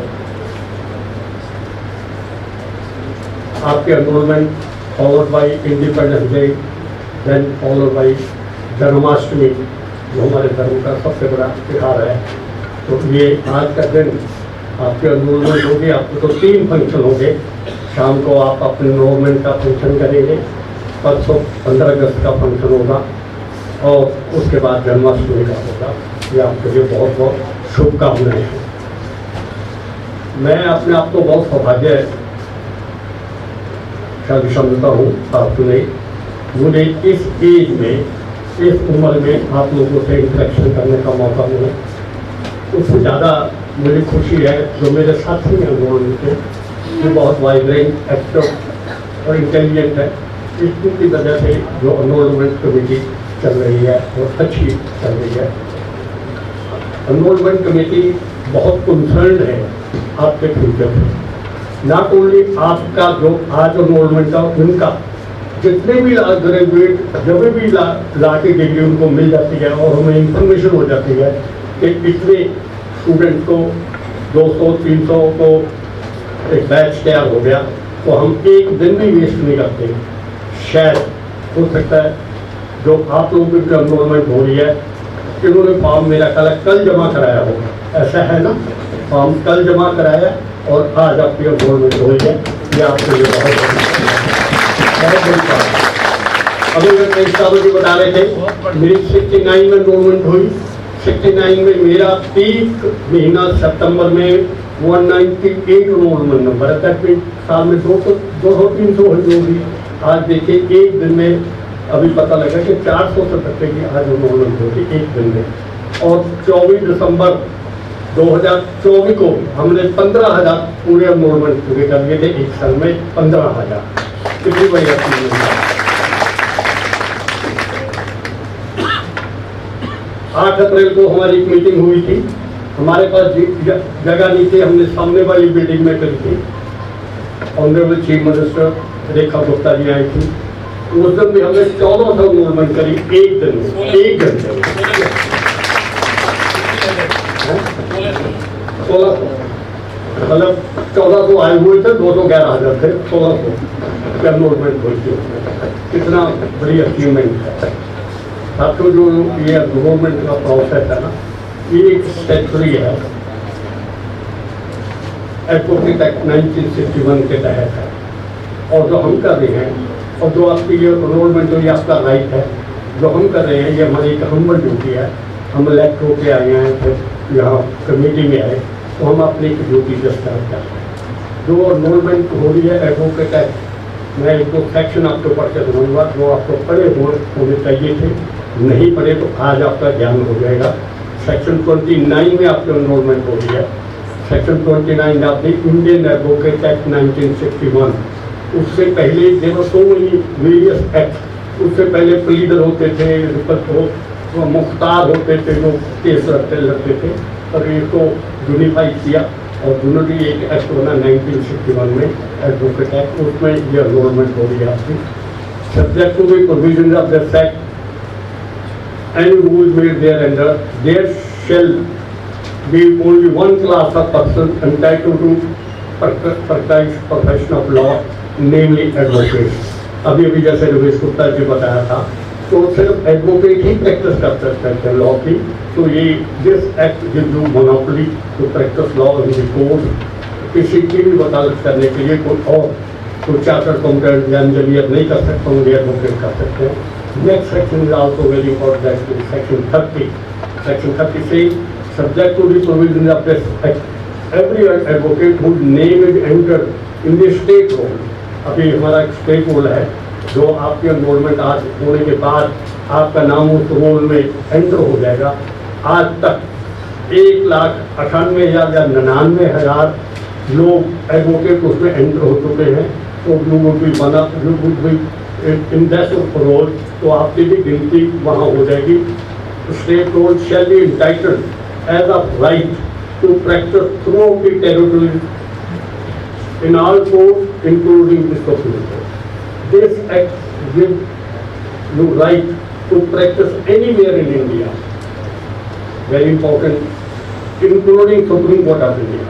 आपके enrolment followed by independence day, then followed by Janmashtami, जो हमारे धर्म का सबसे बड़ा त्योहार है। तो ये आज का दिन आपके एनरोलमेंट होगी। आपको तो 3 फंक्शन होंगे। शाम को आप अपने एनरोलमेंट का फंक्शन करेंगे, परसों 15 अगस्त का फंक्शन होगा और उसके बाद जन्माष्टमी का होगा। ये आपके लिए बहुत बहुत शुभकामनाएं हैं। मैं अपने आप को बहुत सौभाग्यशाली समझता हूँ आपने मुझे इस एज में, इस उम्र में आप लोगों से इंटरेक्शन करने का मौका मिला। उससे ज़्यादा मुझे खुशी है जो मेरे साथी हैं एनरोलमेंट के, जो बहुत वाइब्रेंट, एक्टिव और इंटेलिजेंट है। इसकी वजह से जो एनरोलमेंट कमेटी चल रही है और अच्छी चल रही है। एनरोलमेंट कमेटी बहुत कंसर्न है आपके फ्यूचर से। नॉट ओनली आपका जो आज एनरोलमेंट का, उनका जितने भी ग्रेजुएट जब भी ला के डिग्री उनको मिल जाती है और हमें इंफॉर्मेशन हो जाती है कि इतने स्टूडेंट को 200-300 को एक बैच तैयार हो गया, तो हम एक दिन भी वेस्ट नहीं करते। शायद हो सकता है जो आप लोगों की एनरोलमेंट हो रही है, इन्होंने फॉर्म मेरा कल जमा कराया होगा, ऐसा है ना? फॉर्म कल जमा कराया और आज आपकी एनरोलमेंट हो रही है। ये आपके लिए बहुत बड़ी बात है। अभी मैं कई सालों की बता रहे थे, मेरी 69 में एनरोलमेंट हुई। 69 में मेरा पीक महीना सितंबर में 198 एनरोलमेंट नंबर है। तक साल में 200-300 होगी। आज देखिए एक दिन में अभी पता लगा कि 470 की आज एनरोलमेंट होगी एक दिन में। और 24 दिसंबर 2024 को हमने 15,000 पूरे एनरोलमेंट पूरे कर लिए थे एक साल में। 15,000 कितनी बड़ी अचीवमेंट है। 8 अप्रैल को हमारी एक मीटिंग हुई थी। हमारे पास जगह नहीं थी, हमने सामने वाली बिल्डिंग में करी थी। Honourable chief minister Rekha Gupta ji आई थी। उस दिन भी हमने 1400 एनरोलमेंट करी एक दिन में, 1 घंटे में। 1600 मतलब 1400 आए हुए थे, 211,000 थे, 1600 एनरोलमेंट हुई थी। कितना बड़ी अचीवमेंट है साथियों। जो ये एनरोलमेंट का प्रोसेस है ना, ये एक स्टैट्यूटरी है, एडवोकेट एक्ट 1961 के तहत है। और जो हम कर रहे हैं और जो आपकी ये एनरोलमेंट हो, ये आपका राइट है। जो हम कर रहे हैं ये हमारी एक हम्बल ड्यूटी है। हम इलेक्ट होके आए हैं, फिर यहाँ कमेटी में आए, तो हम अपनी ड्यूटी डिस्चार्ज कर रहे हैं। जो एनरोलमेंट हो रही है एडवोकेट एक्ट, मैं इनको सेक्शन आपको पढ़ के सुनाऊंगा। जो आपको पढ़े होने चाहिए थे, नहीं पढ़े तो आज आपका ज्ञान हो जाएगा। सेक्शन 29 में आपकी एनरोलमेंट हो रही है। Section 29 of the Indian advocate act 1961। उससे पहले देवर सो मेनी वेरियस एक्ट। उससे पहले प्लीडर होते थे, वो मुख्तार होते थे, जो केस लड़ते थे। और इसको यूनिफाइड किया और यूनिटी एक एक्ट बना 1961 में, एडवोकेट एक्ट। उसमें ये एनरोलमेंट हो रही है आपकी। Subject to the provisions of this act, any rules made thereunder, there shall be only one class of person entitled to practice profession of law, namely advocates. अभी जैसे रमेश गुप्ता जी बताया था, तो सिर्फ एडवोकेट ही प्रैक्टिस कर सकते हैं लॉ की। तो ये this act gives you monopoly to practise law in the court. किसी की भी वकालत करने के लिए कोई चार्टर्ड अकाउंटेंट या इंजीनियर नहीं कर सकता, उन्हें एडवोकेट कर सकते हैं। Next section is also very important, that is section 30. Section 30 says, subject to the provisions of this act, every advocate whose name is entered in the state roll. अभी हमारा स्टेट रोल है, जो आपकी एनरोलमेंट आज होने के बाद आपका नाम उस रोल में एंटर हो जाएगा। आज तक 1,98,000 या 99,000 लोग एडवोकेट उसमें एंटर हो चुके हैं। तो you would be in that roll, तो आपकी भी गिनती वहाँ हो जाएगी। State roll shall be entitled as a right to practise throughout the territory in all courts, including the Supreme Court. This act gives you right to practice anywhere in India. Very important, including Supreme Court of India.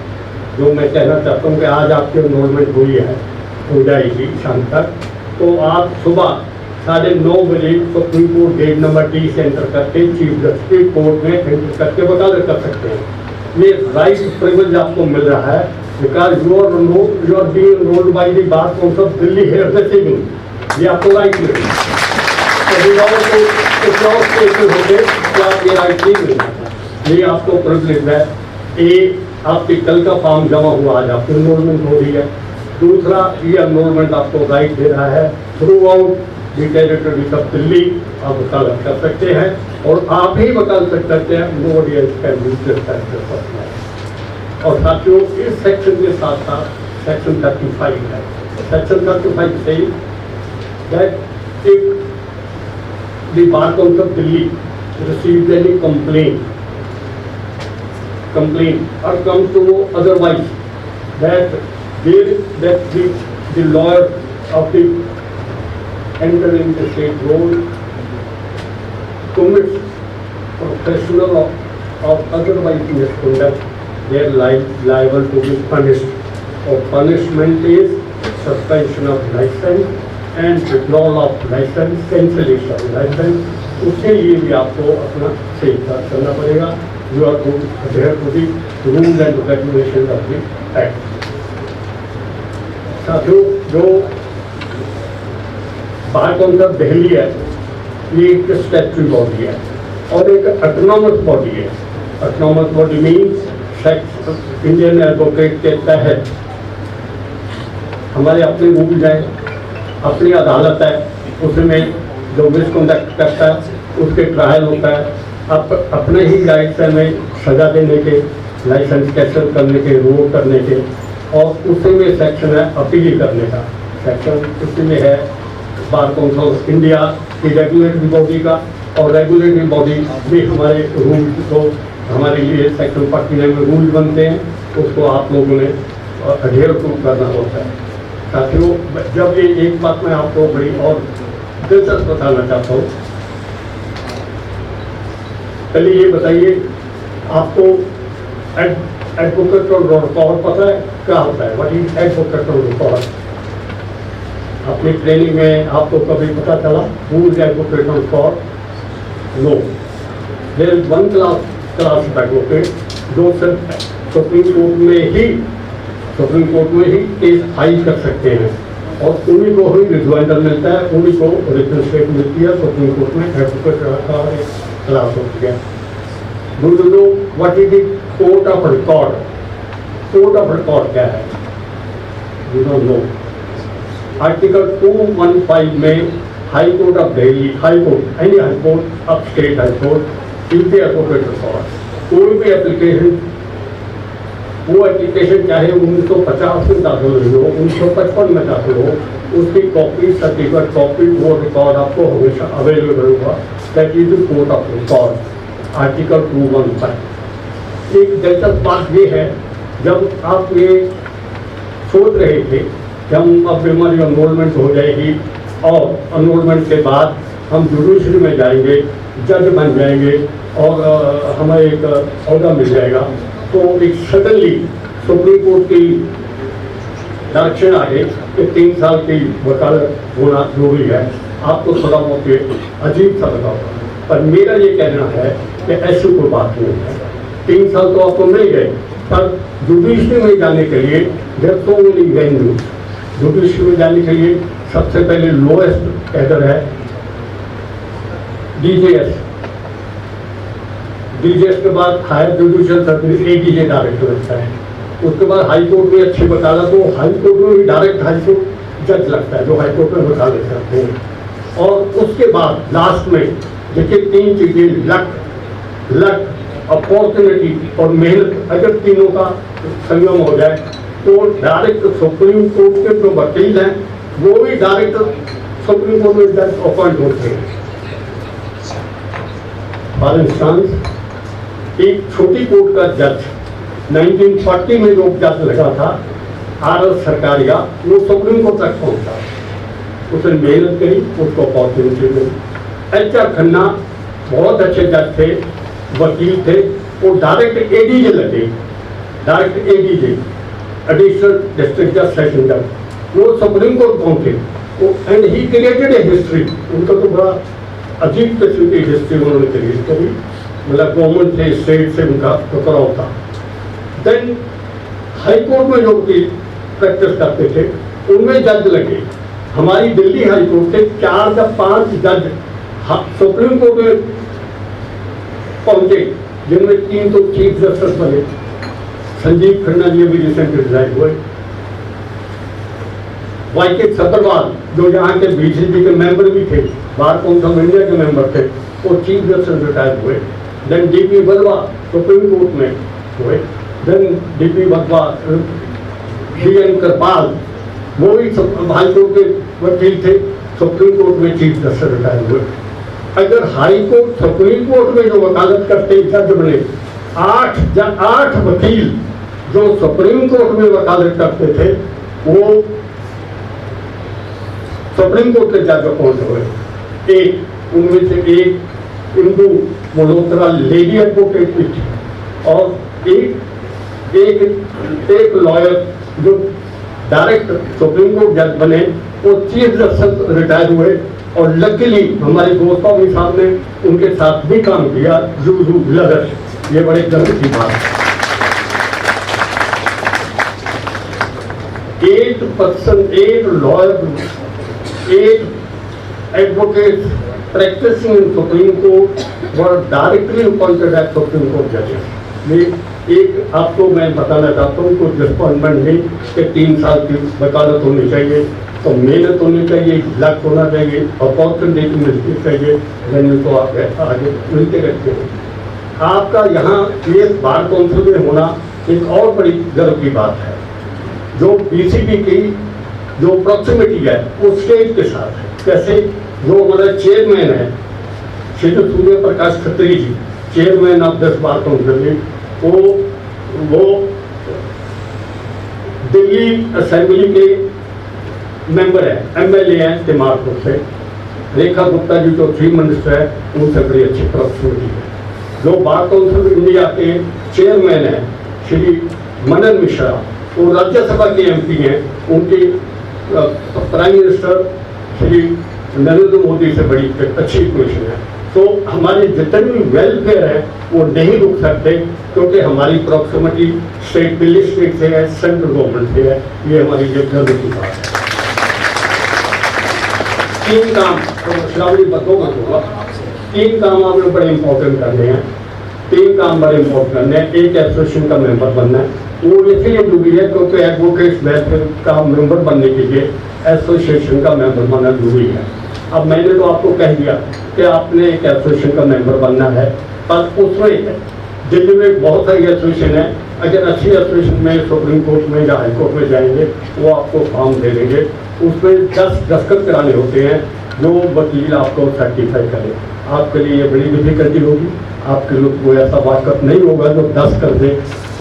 जो मैं कहना चाहता हूँ कि आज आपकी एनरोलमेंट हुई है, हो जाएगी शाम तक, तो आप सुबह 9:30 बजे supreme court gate number T से एंटर करके चीफ जस्टिस कोर्ट में एंटर करके वकालत कर सकते हैं। ये राइट प्रिविलेज आपको मिल रहा है because you are being enrolled by the Bar Council of Delhi here this evening. ये आपको राइट मिलेगा। कुछ और केसेस होते तो आप ये राइट नहीं मिलेगा। ये आपको प्रिविलेज है। ये आपके कल का फॉर्म जमा हुआ, आज आपकी एनरोलमेंट हो रही है। दूसरा, ये एनरोलमेंट आपको राइट दे रहा है through out the territory of Delhi आप वकालत कर सकते हैं, और आप ही वकालत करते हैं। Nobody else can use this factor. और साथियों, इस सेक्शन के साथ साथ सेक्शन 35 है। Section 35 say that if the bar council of Delhi receives any complaint or comes to know otherwise that the lawyer of the enter in the state role commits professional or otherwise misconduct, they are liable to be punished. Or punishment is suspension of license and withdrawal of license, cancellation of license. उसके लिए भी आपको अपना सही करना पड़ेगा। You are to adhere to the rules and regulations of the act. साथियों, जो बार काउंसिल ऑफ दिल्ली है, ये एक स्टैट्यूटरी बॉडी है और एक ऑटोनॉमस बॉडी है। Autonomous body means Indian advocate के तहत हमारे अपने रूल्स हैं, अपनी अदालत है, उसमें जो मिसकंडक्ट करता है उसके ट्रायल होता है। अपने ही राइट्स में सजा देने के, लाइसेंस कैंसिल करने के, रोक करने के, और उसी में सेक्शन है अपील करने का। सेक्शन उसी में है बार काउंसिल ऑफ इंडिया की रेगुलेटरी बॉडी का, और रेगुलेटरी बॉडी भी हमारे रूल को हमारे लिए सेक्शन 49 में रूल बनते हैं, उसको आप लोगों ने अडेयर करना होता है। साथियों, जब ये एक बात मैं आपको बड़ी और दिलचस्प बताना चाहता हूँ। पहले ये बताइए, आपको एडवोकेट रिकॉर्ड पता है क्या होता है? What is advocate record? अपनी ट्रेनिंग में आपको कभी पता चला who is advocate record? No. There is one class advocate जो सिर्फ सुप्रीम कोर्ट में ही केस फाइल कर सकते हैं, और उन्हीं को ही रिजॉइंडर मिलता है, उन्हीं को रिटन स्टेट मिलती है। सुप्रीम कोर्ट में एडवोकेट का क्लास होती है। Do you know what is the court of record? Court of record क्या है? You don't know. आर्टिकल 215 में high court of Delhi, high court, any high court, up state high court is the advocate record. कोई भी एप्लीकेशन, वो एप्लीकेशन चाहे 1950 में दाखिल हुई हो, 1955 में दाखिल हो, उसकी कॉपी, सर्टिफिकेट कॉपी, वो रिकॉर्ड आपको हमेशा अवेलेबल होगा। That is the court of record, article 215। एक दिलचस्प बात ये है, जब आप ये सोच रहे थे कि हम अब हमारी एनरोलमेंट हो जाएगी और एनरोलमेंट के बाद हम जुडिशरी में जाएंगे, जज बन जाएंगे और हमें एक औहदा मिल जाएगा, तो एक सडनली सुप्रीम कोर्ट की डायरेक्शन आ गई कि 3 साल की वकालत होना जरूरी है। आपको थोड़ा बहुत अजीब सा लगा, पर मेरा ये कहना है कि ऐसी कोई बात नहीं है। 3 साल तो आपको मिल गए, पर जुडिशरी में जाने के लिए there so many venues. Judiciary में जाने के लिए सबसे पहले लोएस्ट कैडर है डीजेएस, डीजेएस के बाद higher judicial service ADJ direct लगता है। उसके बाद हाई कोर्ट में अच्छी वकालत हो, हाई कोर्ट में भी डायरेक्ट हाई कोर्ट जज लगता है, जो हाई कोर्ट में वकालत करते हैं। और उसके बाद लास्ट में देखिए 3 चीजें, लक, अपॉर्चुनिटी और मेहनत, अगर तीनों का संगम हो जाए तो डायरेक्ट सुप्रीम कोर्ट के जो वकील हैं वो भी डायरेक्ट सुप्रीम कोर्ट में जज अपॉइंट होते हैं। फॉर इंस्टांस एक छोटी कोर्ट का जज 1940 में जो जज लगा था RS सरकारिया, वो सुप्रीम कोर्ट तक पहुंचा, उसने मेहनत करी, उसको अपॉर्चुनिटी मिली। HR खन्ना बहुत अच्छे जज थे, वकील थे, वो डायरेक्ट ADJ लगे, डायरेक्ट ADJ एडिशनल डिस्ट्रिक्ट जज सेशन जज, वो सुप्रीम कोर्ट पहुंचे, and he created a history. उनका तो बड़ा अजीब किस्म की हिस्ट्री उन्होंने क्रिएट करी, मतलब गवर्नमेंट से स्टेट से उनका टकराव था। देन हाई कोर्ट में जो की प्रैक्टिस करते थे उनमें जज लगे। हमारी दिल्ली हाई कोर्ट से 4 या 5 जज सुप्रीम कोर्ट में पहुंचे, जिनमें 3 तो चीफ जस्टिस बने। संजीव खन्ना जी भी रिसेंट रिजाइन हुए। YK सब्बरवाल जो यहाँ के BJP के मेंबर भी थे, बार काउंसिल ऑफ इंडिया के मेंबर थे, वो चीफ जस्टिस रिटायर हुए। Then DP Wadhwa supreme court में हुए। Then DP Wadhwa, DN Kirpal वो भी हाई कोर्ट के वकील थे, सुप्रीम कोर्ट में चीफ जस्टिस रिटायर हुए। अगर हाई कोर्ट सुप्रीम कोर्ट में जो वकालत करते जज बने, 8 वकील जो सुप्रीम कोर्ट में वकालत करते थे वो सुप्रीम कोर्ट के जज अपॉइंट हुए। एक उनमें से एक इंदु मल्होत्रा लेडी एडवोकेट भी थी, और एक लॉयर जो डायरेक्ट सुप्रीम कोर्ट जज बने वो चीफ जस्टिस रिटायर हुए। और लकीली हमारे गोस्वामी साहब ने उनके साथ भी काम किया, जूजू लदर, ये बड़े गर्व की बात है। 8 lawyer, 8 advocate practicing in Supreme Court were directly appointed as Supreme Court judges। ये एक आपको मैं बताना चाहता हूँ, कोई डिसअपॉइंटमेंट नहीं कि 3 साल की वकालत होनी चाहिए, तो मेहनत होनी चाहिए, लक होना चाहिए, अपॉर्चुनिटी मिलती चाहिए, वेन्यू तो आप आगे मिलते रहते हैं। आपका यहाँ ये बार काउंसिल में होना एक और बड़ी गर्व की बात है। जो BCP की जो प्रॉक्सिमिटी है वो स्टेट के साथ है। कैसे? जो हमारा चेयरमैन है Shri Surya Prakash Khatri ji, chairman of this bar council, वो दिल्ली असेंबली के मेंबर है, MLA हैं तिमारपुर से। रेखा गुप्ता जी जो चीफ मिनिस्टर है, उनसे बड़ी अच्छी प्रॉक्सिमिटी है। जो बार काउंसिल इंडिया के चेयरमैन हैं श्री मनन मिश्रा, वो राज्यसभा के MP हैं, उनकी प्राइम मिनिस्टर श्री नरेंद्र मोदी से बड़ी अच्छी पोजीशन है। तो हमारे जितने भी वेलफेयर है वो नहीं रुक सकते, क्योंकि हमारी प्रॉक्सिमिटी स्टेट, दिल्ली स्टेट से है, सेंट्रल गवर्नमेंट से है। ये हमारी गर्व की बात है। 3 काम श्रावणी बतों में होगा, 3 काम आपने बड़े इंपॉर्टेंट करने हैं। 3 काम बड़े इंपॉर्टेंट करने हैं। एक एसोसिएशन का मेंबर बनना है, वो इसलिए जरूरी है क्योंकि एडवोकेट्स वेलफेयर का मेंबर बनने के लिए एसोसिएशन का मेंबर बनना जरूरी है। अब मैंने तो आपको कह दिया कि आपने एक एसोसिएशन का मेंबर बनना है, पर उसमें दिल्ली में बहुत सारी एसोसिएशन है। अगर अच्छी एसोसिएशन में सुप्रीम कोर्ट में या हाई कोर्ट में जाएंगे, वो आपको फॉर्म दे देंगे, उसमें 10 दस्तखत कराने होते हैं, जो वकील आपको सर्टिफाई करे। आपके लिए ये बड़ी डिफिकल्टी होगी, आपके लोग कोई ऐसा वाकफ नहीं होगा जो 10 कर दे।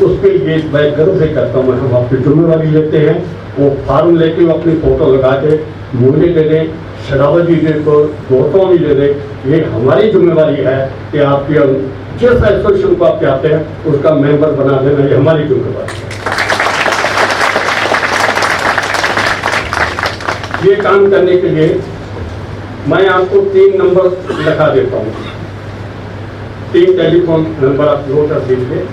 उसके लिए मैं गर्व से करता हूँ, हम आपकी जिम्मेवारी लेते हैं। वो फॉर्म लेके वो अपनी फोटो लगा के मुझे दे दें, शरावत जी दे को, गोस्वामी दे दें। ये हमारी जिम्मेवारी है कि आपकी जिस एसोसिएशन को आप चाहते हैं उसका मेंबर बना देना, ये हमारी जिम्मेवारी है। ये काम करने के लिए मैं आपको 3 नंबर लिखा देता हूँ, 3 टेलीफोन नंबर आप नोट कर दीजिए।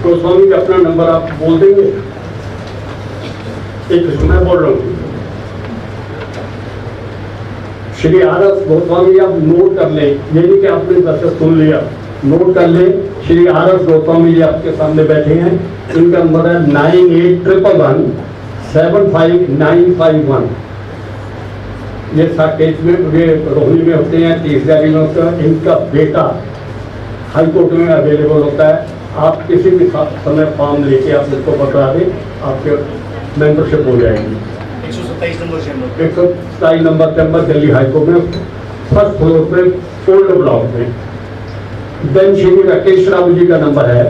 गोस्वामी का अपना नंबर आप बोल देंगे? एक मैं बोल रहा हूँ, श्री RS गोस्वामी, आप नोट कर लें, ये नहीं कि आपने बस सुन लिया, नोट कर लें। श्री RS गोस्वामी जी आपके सामने बैठे हैं, इनका नंबर है 9811 75951। ये साकेत में, ये रोहिणी में होते हैं, 30 जारी में होते हैं। इनका बेटा हाई कोर्ट में अवेलेबल होता है। आप किसी भी समय फॉर्म लेके आप उसको बता दें, आपके मेंबरशिप हो जाएगी। 127 number chamber Delhi high court में, फर्स्ट फ्लोर पे, ओल्ड ब्लॉक में। देन श्री राकेश राव जी का नंबर है,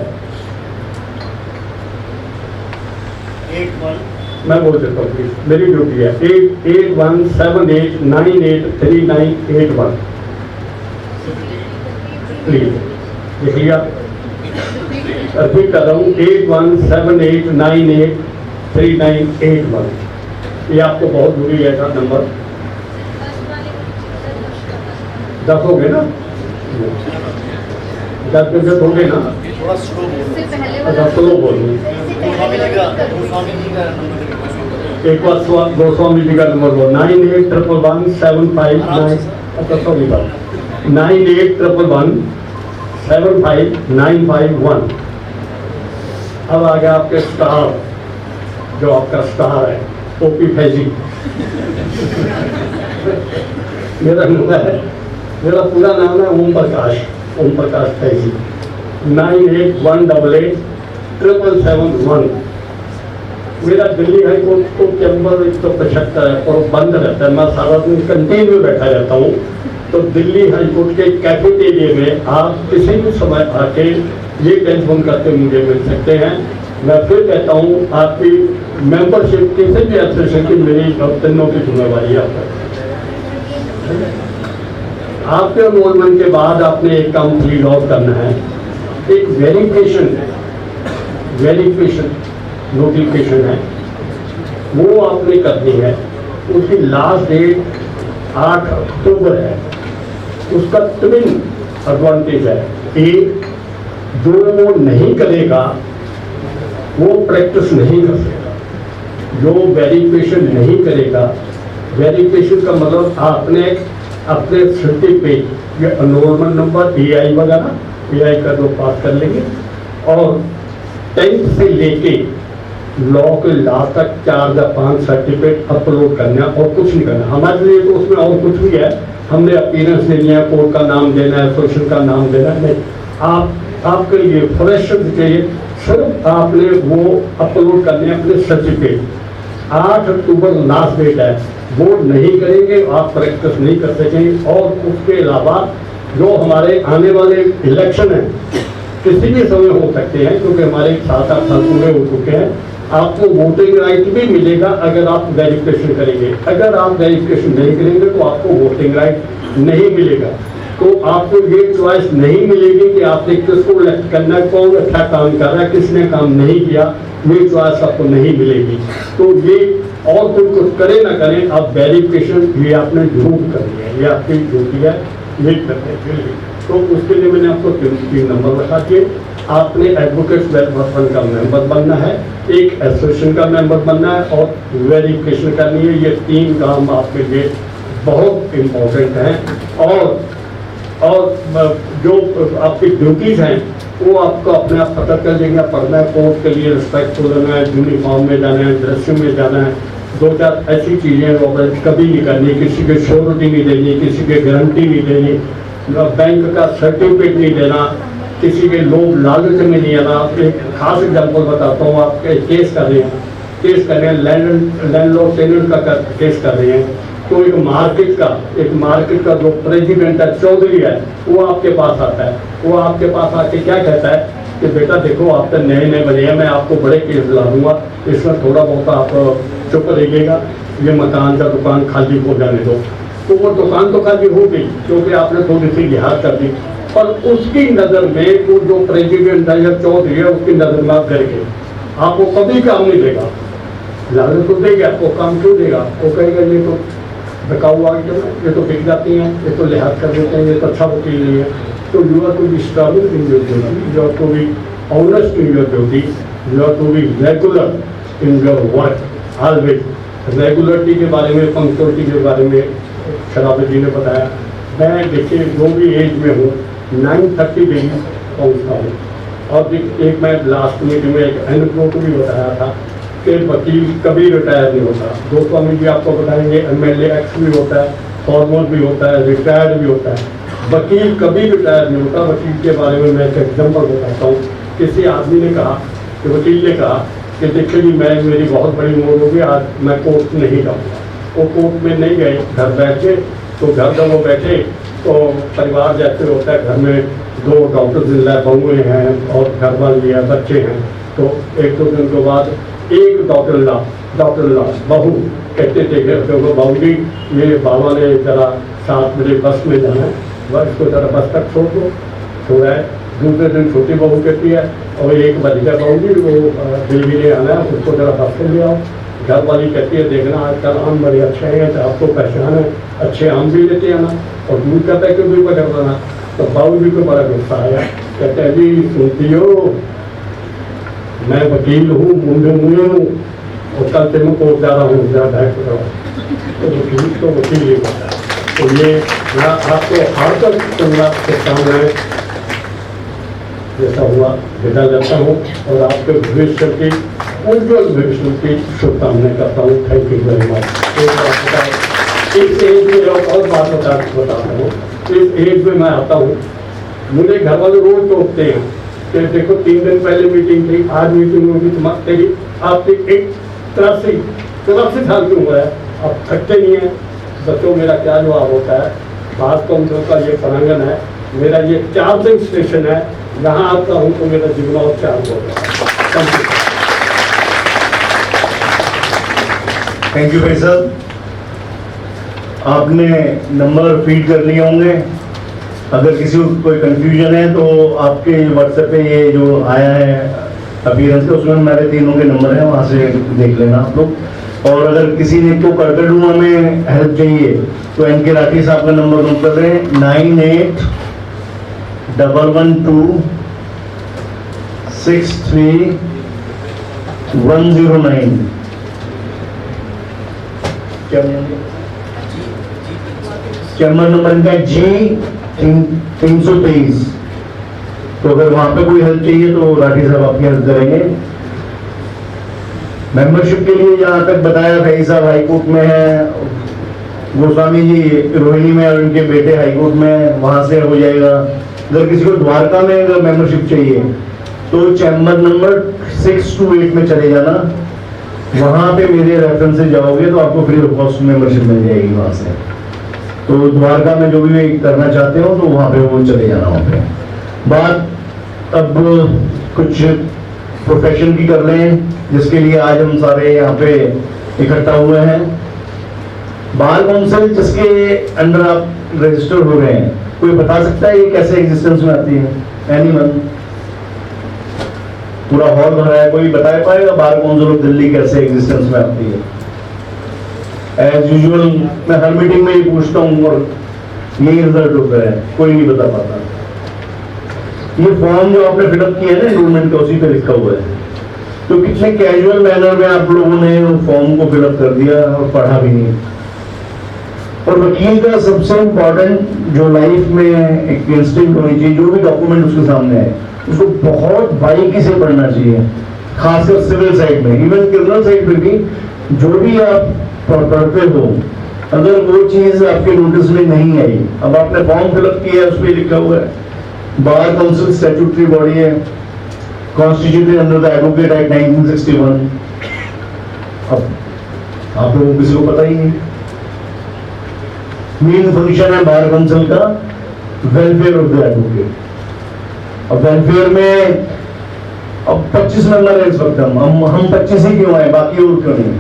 मैं बोल देता हूँ प्लीज, मेरी ड्यूटी है, 8178983981। प्लीज लिख लिया, रिपीट कर रहा हूँ, 8178983981। ये आपको बहुत दूरी है का नंबर। 10 हो गए ना, 10 बजे हो गए ना, अच्छा स्लो बोलूँ। एक बार गोस्वामी जी का नंबर बोलो, 98111759, अच्छा सॉरी बात, 9811175951। अब आ गया आपके स्टार, जो आपका स्टार है, ओपी फैजी। मेरा नंबर है, मेरा पूरा नाम है ओम प्रकाश फैजी। 98188771। मेरा दिल्ली हाई कोर्ट को चैम्बर 175 है और बंद रहता है, मैं सारा दिन कंटिन्यू बैठा रहता हूँ। तो दिल्ली हाई कोर्ट के कैफेटेरिया में आप किसी भी समय आके ये टेलीफोन करके मुझे मिल सकते हैं। मैं फिर कहता हूँ, आपकी मेंबरशिप किसी भी एसोसिएशन की मेरी तीनों की जिम्मेवारी है। आपके एनरोलमेंट के बाद आपने एक काम फिल आउट करना है, एक वेरिफिकेशन नोटिफिकेशन है, वो आपने करनी है। उसकी लास्ट डेट 8 अक्टूबर है। उसका ट्विन एडवांटेज है, एक जो वो नहीं करेगा वो प्रैक्टिस नहीं कर सकेगा। जो वेरिफिकेशन नहीं करेगा, वेरिफिकेशन का मतलब आपने अपने सर्टिफिकेट, ये एनरोलमेंट नंबर, EI वगैरह, EI का जो पास कर लेंगे, और 10th से लेके लॉ के लास्ट तक 4 या 5 सर्टिफिकेट अपलोड करना और कुछ नहीं करना। हमारे लिए तो उसमें और कुछ भी है, हमने अपीयरेंस देनी है, कोर्ट का नाम देना है, एसोसिएशन का नाम देना है, नहीं। आपके लिए फ्रेश चाहिए, सिर्फ आपने वो अपलोड करने अपने सर्टिफिकेट। 8 अक्टूबर लास्ट डेट है, वो नहीं करेंगे आप प्रैक्टिस नहीं कर सकेंगे। और उसके अलावा जो हमारे आने वाले इलेक्शन हैं किसी भी समय हो सकते हैं, क्योंकि हमारे 7-8 साल पूरे हो चुके हैं। आपको वोटिंग राइट भी मिलेगा अगर आप वेरिफिकेशन करेंगे। अगर आप वेरिफिकेशन नहीं करेंगे तो आपको वोटिंग राइट नहीं मिलेगा। तो आपको ये चॉइस नहीं मिलेगी कि आपने किसको इलेक्ट करना है, कौन अच्छा काम कर रहा है, किसने काम नहीं किया, ये चॉइस आपको नहीं मिलेगी। तो ये और कोई कुछ करे ना करें, आप वेरिफिकेशन ये आपने जरूर करनी है, ये आपकी ड्यूटी है, ये करने के लिए। तो उसके लिए मैंने आपको 3 नंबर बता दिए। आपने एडवोकेट्स वेलफेयर फंड का मेंबर बनना है, एक एसोसिएशन का मेंबर बनना है और वेरिफिकेशन करनी है। ये 3 काम आपके लिए बहुत इम्पोर्टेंट हैं। और जो आपकी ड्यूटीज हैं वो आपको अपने आप पता कर लेंगे। पढ़ना है, कोर्ट के लिए रिस्पेक्टफुल रहना है, यूनिफॉर्म में जाना है, ड्रेसिंग में जाना है, 2-4 ऐसी चीज़ें कभी नहीं करनी, किसी के श्योरिटी नहीं देनी, किसी के गारंटी नहीं देनी, बैंक का सर्टिफिकेट नहीं देना, किसी के लोभ लालच में नहीं आना। एक खास एग्जाम्पल बताता हूँ, आप केस कर रहे हैं, लैंडलॉर्ड टेनेंट का केस कर रहे हैं, तो एक मार्केट का जो प्रेसिडेंट है, चौधरी है, वो आपके पास आता है। वो आपके पास आके क्या कहता है कि बेटा देखो, आप तो नए बने हैं, मैं आपको बड़े केस दिला दूंगा, इसमें थोड़ा बहुत आप चुप रहिएगा, ये मकान का दुकान खाली हो जाने दो। तो वो दुकान तो खाली हो गई क्योंकि आपने थोड़ी सी लिहाज कर दी, पर उसकी नज़र में वो जो प्रेसिडेंट है या चौधरी है, उसकी नज़र में आप डर गए, आपको कभी काम नहीं देगा। लालच तो देगा, आपको काम क्यों देगा? वो कहेगा ये तो बिकाऊ आ गया, ये तो बिक जाती हैं, ये तो लिहाज कर देते हैं, ये तो अच्छा वकील नहीं है। तो you are to be stable in your duty, you are to be honest in your duty, you are to be regular in your work always. Regularity के बारे में, पंक्चुअलिटी के बारे में शराबत जी ने बताया। मैं देखिए जो भी एज में हूँ 9:30 डेली पहुँचता हूँ। और एक मैं लास्ट मीटिंग में एक एनेक्डोट भी बताया था कि वकील कभी रिटायर नहीं होता। गोस्वामी जी आपको बताएंगे MLA एक्स भी होता है, फॉर्मर भी होता है, रिटायर्ड भी होता है, वकील कभी रिटायर नहीं होता। वकील के बारे में मैं एक एग्जाम्पल बताता हूँ। किसी आदमी ने कहा कि वकील ने कहा कि देखिए जी मेरी बहुत बड़ी उम्र हो गई, आज मैं कोर्ट नहीं जाऊँगा। वो कोर्ट में नहीं गए, घर बैठ के। तो घर जब वो बैठे तो परिवार जैसे होता है, घर में 2 डॉक्टर बहुएँ हैं और घर वाली है, बच्चे हैं। तो 1-2 दिन के बाद एक डॉक्टर ला बहू कहते थे कि बहू जी ये बाबा ने जरा 7 बजे बस में जाना है, बस इसको जरा बस तक छोड़ दो। छोड़ा है। दूसरे दिन छोटी बहू कहती है और 1 बज गया, बहू जी वो दिल्ली ने आना है, उसको जरा बस से ले आओ। घर वाली कहती है देखना आजकल आम बड़े अच्छे हैं, तो आपको पहचान है, अच्छे आम भी लेते आना और दूध का पैकेट भी पकड़ देना। तो बाबू जी को बड़ा गुस्सा आया, कहते हैं जी सुनती हो, मैं वकील हूँ, मुंडे मुँह हूँ और कल से मैं कोर्ट जा रहा हूँ, जरा बैठ करो। तो वकील ही होता है। तो ये मैं आपको हर तक सुनना सकता हूँ, मैं जैसा हुआ विदा लेता हूँ और आपके भविष्य की उज्ज्वल भविष्य की शुभकामनाएं करता हूँ। Thank you very much. इस एज में और बात बताता हूँ, इस एज में मैं आता हूँ, मुझे घर वाले रोज टोकते हैं कि देखो 3 दिन पहले मीटिंग थी, आज मीटिंग होगी, तुम्हारी आपकी 83 साल की उम्र है, आप थकते नहीं हैं। बच्चों मेरा क्या जवाब होता है, बात काउंसिल का ये प्रांगण है, मेरा ये चार्जिंग स्टेशन है, यहाँ आता हूँ तो मेरा जीवन और चार्ज होता है। थैंक यू भाई साहब। आपने नंबर फीड कर लिए होंगे। अगर किसी को कोई कंफ्यूजन है तो आपके व्हाट्सएप पे ये जो आया है अपीयरेंस का, उसमें मेरे तीनों के नंबर हैं, वहाँ से देख लेना आप लोग। और अगर किसी ने को करकटुआ में हेल्प चाहिए तो NK राठी साहब का नंबर नोट कर रहे हैं, 9811263109। चैम्बर नंबर इनका G323। तो अगर वहां पे कोई हेल्प चाहिए तो राठी साहब आपकी हेल्प करेंगे। मेंबरशिप के लिए जहां तक बताया, भाई साहब हाईकोर्ट में है, गोस्वामी जी रोहिणी में और उनके बेटे हाईकोर्ट में, वहां से हो जाएगा। अगर किसी को द्वारका में अगर मेंबरशिप चाहिए तो चैम्बर नंबर 628 में चले जाना, वहां पे मेरे रेफरेंस से जाओगे तो आपको फ्री ऑफ कॉस्ट मेंबरशिप मिल जाएगी वहां से। तो द्वारका में जो भी करना चाहते हो तो वहां पे वो चले जाना। वहां पे बात अब कुछ प्रोफेशन की कर रहे हैं, जिसके लिए आज हम सारे यहाँ पे इकट्ठा हुए हैं। बार काउंसिल जिसके अंडर आप रजिस्टर हो रहे हैं, कोई बता सकता है ये कैसे एग्जिस्टेंस में आती है? एनीवन? पूरा हॉल भरा है, कोई बता पाएगा बार काउंसिल ऑफ दिल्ली कैसे एग्जिस्टेंस में आती है? एज यूजुअल मैं हर मीटिंग में ये पूछता हूँ और यही रिजल्ट होता है, कोई नहीं बता पाता। ये फॉर्म जो आपने फिलअप किया है ना एनरोलमेंट का, उसी पे लिखा हुआ है। तो कितने कैजुअल मैनर में आप लोगों ने फॉर्म को फिलअप कर दिया और पढ़ा भी नहीं। और वकील का सबसे इम्पोर्टेंट जो लाइफ में एक इंस्टिंक्ट होनी चाहिए, जो भी डॉक्यूमेंट उसके सामने है उसको बहुत बारीकी से पढ़ना चाहिए, खासकर सिविल साइड में। इवन क्रिमिनल साइड पर भी जो भी आप पढ़ते हो, अगर वो चीज आपके नोटिस में नहीं आई, अब आपने फॉर्म फिलअप किया है, उस पर लिखा हुआ है बार काउंसिल स्टैट्यूटरी बॉडी है, constituted under the advocate act 1961। अब आप लोगों को किसी को पता ही नहीं। मेन फंक्शन है बार काउंसिल का वेलफेयर ऑफ द एडवोकेट। अब वेलफेयर में अब 25 मेंबर है इस वक्त, हम 25 ही क्यों आए, बाकी और क्यों नहीं?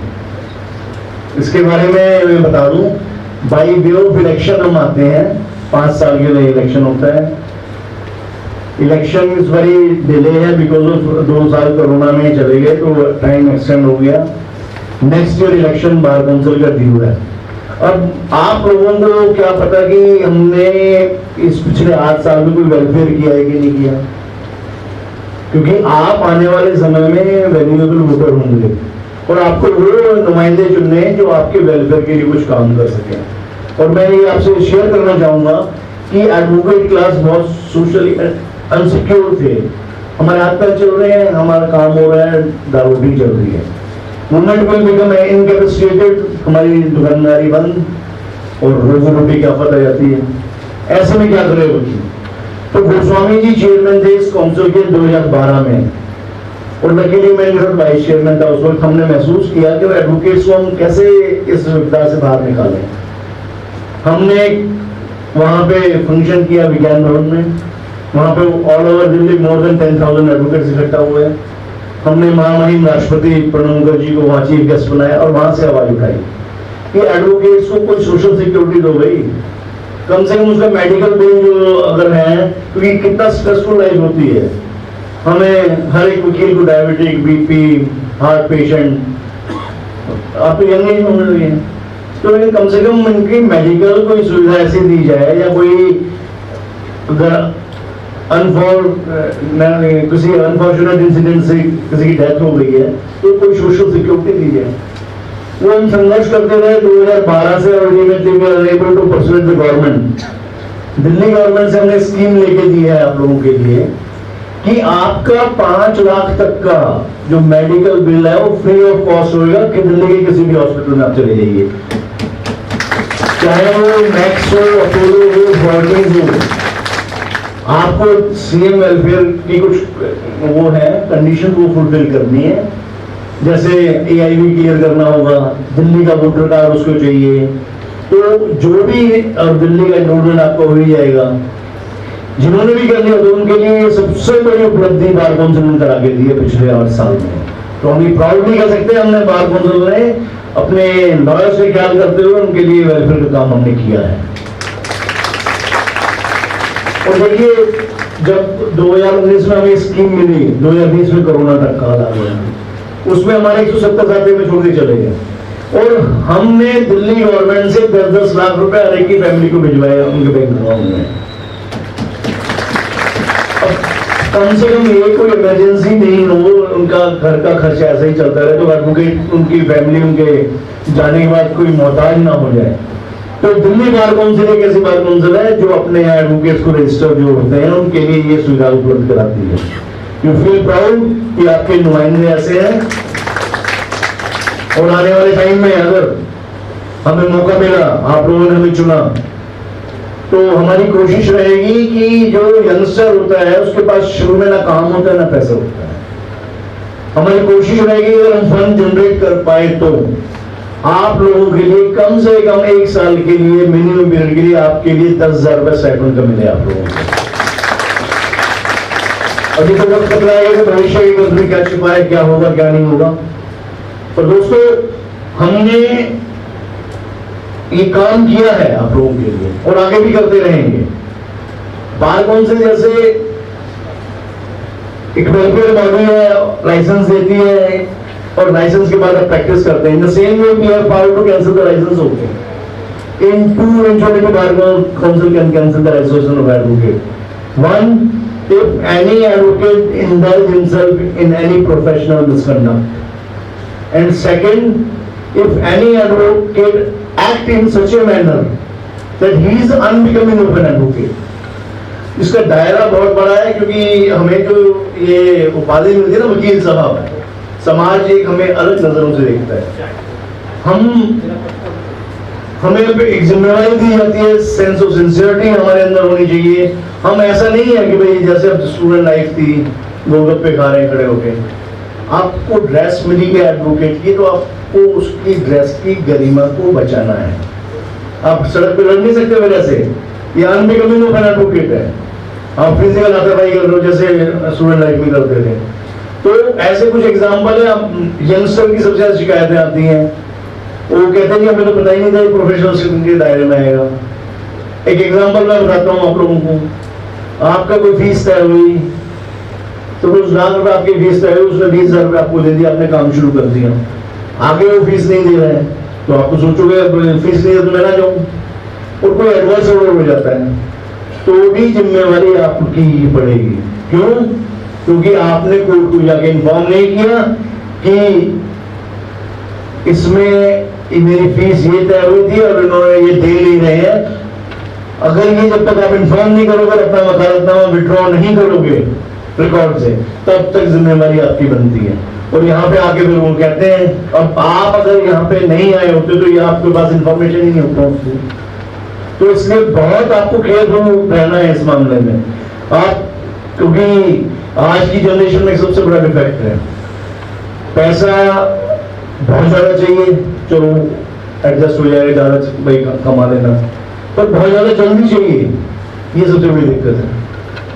इसके बारे में मैं बता दूं, बाई वे ऑफ इलेक्शन हम आते हैं, 5 साल के लिए इलेक्शन होता है। इलेक्शन इस बारी डिले है बिकॉज ऑफ 2 साल कोरोना में चले गए, तो टाइम एक्सटेंड हो गया। Next year election bar council का ड्यू है। अब आप लोगों को क्या पता कि हमने इस पिछले 8 साल में कोई वेलफेयर किया है कि नहीं किया, क्योंकि आप आने वाले समय में वैल्यूएबल वोटर होंगे और आपको वो नुमाइंदे चुनने हैं जो आपके वेलफेयर के लिए कुछ काम कर सके। और मैं ये आपसे शेयर करना चाहूंगा कि एडवोकेट क्लास बहुत सोशली अनसिक्योर थे। हमारे हाथ पैर चल रहे हैं, हमारा काम हो रहा है, दारूटी चल रही है। मूवमेंट विल बिकम इनकैपेसिटेटेड, हमारी दुकानदारी बंद और रोजी रोटी क्या पता जाती है। ऐसे में क्या करे वकील? तो गोस्वामी जी चेयरमैन थे इस काउंसिल के 2012 में, और लकीली मैं वाइस चेयरमैन था। उस वक्त हमने महसूस किया कि एडवोकेट्स को हम कैसे इस विपदा से बाहर निकालें। हमने वहाँ पे फंक्शन किया विज्ञान भवन में, वहाँ पे all over Delhi more than 10,000 advocates इकट्ठा हुए। हमने महामहिम राष्ट्रपति प्रणब मुखर्जी को वहाँ चीफ गेस्ट बनाया और वहाँ से आवाज उठाई कि एडवोकेट्स को कोई सोशल सिक्योरिटी दो भाई, कम से कम उसका मेडिकल बिल जो अगर है, क्योंकि कितना स्ट्रेसफुल लाइफ होती है। हमें हर एक वकील को डायबिटिक, बीपी, हार्ट पेशेंट, आप तो यंग एज होने लगे हैं, तो इन्हें कम से कम इनकी मेडिकल कोई सुविधा ऐसी दी जाए, या कोई किसी अनफॉर्चुनेट इंसिडेंट से किसी की डेथ हो गई है तो कोई सोशल सिक्योरिटी दी जाए। वो हम संघर्ष करते रहे 2012 से, और ultimately we are unable to persuade the government. Delhi government से हमने स्कीम लेके दी है आप लोगों के लिए कि आपका 5 लाख तक का जो मेडिकल बिल है वो फ्री ऑफ कॉस्ट होगा कि दिल्ली के किसी भी हॉस्पिटल में आप चले जाइए, चाहे वो मैक्स हो, अपोलो हो, फोर्टिस हो। आपको सीएम वेलफेयर की कुछ वो है कंडीशन को फुलफिल करनी है, जैसे AIV क्लियर करना होगा, दिल्ली का वोटर कार्ड उसको चाहिए, तो जो भी, और दिल्ली का एनरोलमेंट आपको हो ही जाएगा। जिन्होंने भी कर लिया तो उनके लिए सबसे बड़ी उपलब्धि बार काउंसिल ने करा के दी है पिछले 8 साल में। तो हम ये प्राउडली कह सकते हैं हमने बार काउंसिल ने अपने लॉयर्स से ख्याल करते हुए उनके लिए वेलफेयर का काम हमने किया है। और देखिए, जब 2019 में हमें स्कीम मिली, 2020 में कोरोना तक काल आ गया, उसमें हमारे 170 खाते में छोड़ के चले गए, और हमने दिल्ली गवर्नमेंट से 10-10 लाख रुपए हर एक की फैमिली को भिजवाया उनके बैंक अकाउंट में। कम से कम ये कोई इमरजेंसी नहीं हो, उनका घर का खर्चा ऐसा ही चलता रहे, तो एडवोकेट उनकी फैमिली उनके जाने के बाद कोई मोहताज ना हो जाए। तो दिल्ली बार काउंसिल एक ऐसी बार काउंसिल है जो अपने एडवोकेट्स को रजिस्टर जो होते हैं उनके लिए ये सुविधा उपलब्ध कराती है। यू फील प्राउड कि आपके नुमाइंदे ऐसे हैं, और आने वाले टाइम में अगर हमें मौका मिला, आप लोगों ने हमें चुना, तो हमारी कोशिश रहेगी कि जो यंगस्टर होता है उसके पास शुरू में ना काम होता है ना पैसा होता है। हमारी कोशिश रहेगी अगर हम फंड जनरेट कर पाए तो आप लोगों के लिए कम से कम 1 साल के लिए मिनिमम पीरियड के लिए आपके लिए 10,000 रुपए स्टाइपेंड का मिले आप लोगों को। अभी तो वक्त पता है कि भविष्य की बात में क्या छिपा है, क्या होगा क्या नहीं होगा। पर दोस्तों, हमने ये काम किया है आप लोगों के लिए और आगे भी करते रहेंगे। बार काउंसिल जैसे एक वेलफेयर बॉडी है, लाइसेंस देती है, और लाइसेंस के बाद आप प्रैक्टिस करते हैं। In the same way we have power to cancel the licence okay. In 2 eventuality bar council can cancel the association of advocate. 1, if any advocate indulge himself in any professional misconduct, and second, if any advocate act in such a manner that he is unbecoming of an advocate। इसका दायरा बहुत बड़ा है, क्योंकि हमें जो ये उपाधि मिलती है ना वकील साहब, समाज एक हमें अलग नजरों से देखता है। हमें एक जिम्मेवारी दी जाती है, सेंस ऑफ सिंसियरिटी हमारे अंदर होनी चाहिए। हम ऐसा नहीं है कि भाई जैसे अब स्टूडेंट लाइफ थी, गोलगप्पे खा रहे हैं खड़े होके। आपको ड्रेस मिली है एडवोकेट की, तो आपको उसकी ड्रेस की गरिमा को बचाना है। आप सड़क पे लड़ नहीं सकते वजह से, ये अनबिकमिंग ऑफ एन एडवोकेट है। आप फिजिकल लापरवाही कर रहे हो जैसे स्टूडेंट लाइफ में करते थे। तो ऐसे कुछ एग्जाम्पल है। अब यंगस्टर की सबसे ज्यादा शिकायतें आती हैं, वो कहते हैं कि हमें तो पता ही नहीं था प्रोफेशनल के दायरे में आएगा। एक एग्जाम्पल मैं बताता हूँ आप लोगों को। आपका कोई फीस तय हुई, तो कुछ लाख रुपए आपकी फीस तय हुई, उसने 20,000 रुपए आपको दे दिया, आपने काम शुरू कर दिया। आगे वो फीस नहीं दे रहे हैं, तो आपको सोचोगे फीस नहीं है तो मैं ना जाऊँ, और कोई एडवांस ऑर्डर हो जाता है, तो भी जिम्मेवारी आपकी ही पड़ेगी। क्यों? क्योंकि आपने कोर्ट को जाके इन्फॉर्म नहीं किया कि इसमें मेरी फीस ये तय हुई थी और इन्होंने ये दे नहीं रहे हैं। अगर ये जब तक आप इन्फॉर्म नहीं करोगे, अपना वकालतनामा विड्रॉ नहीं करोगे रिकॉर्ड से, तब तक जिम्मेवारी आपकी बनती है। और यहाँ पे आके फिर वो कहते हैं, अब आप अगर यहाँ पे नहीं आए होते तो ये आपके पास इंफॉर्मेशन ही नहीं पहुंचती। तो इसलिए बहुत आपको केयरफुल रहना है इस मामले में आप, क्योंकि आज की जनरेशन में सबसे बड़ा डिफेक्ट है, पैसा बहुत ज्यादा चाहिए, चलो एडजस्ट हो जाएगा, ज्यादा भाई कमा लेना, पर बहुत ज्यादा जल्दी चाहिए, ये सबसे बड़ी दिक्कत है।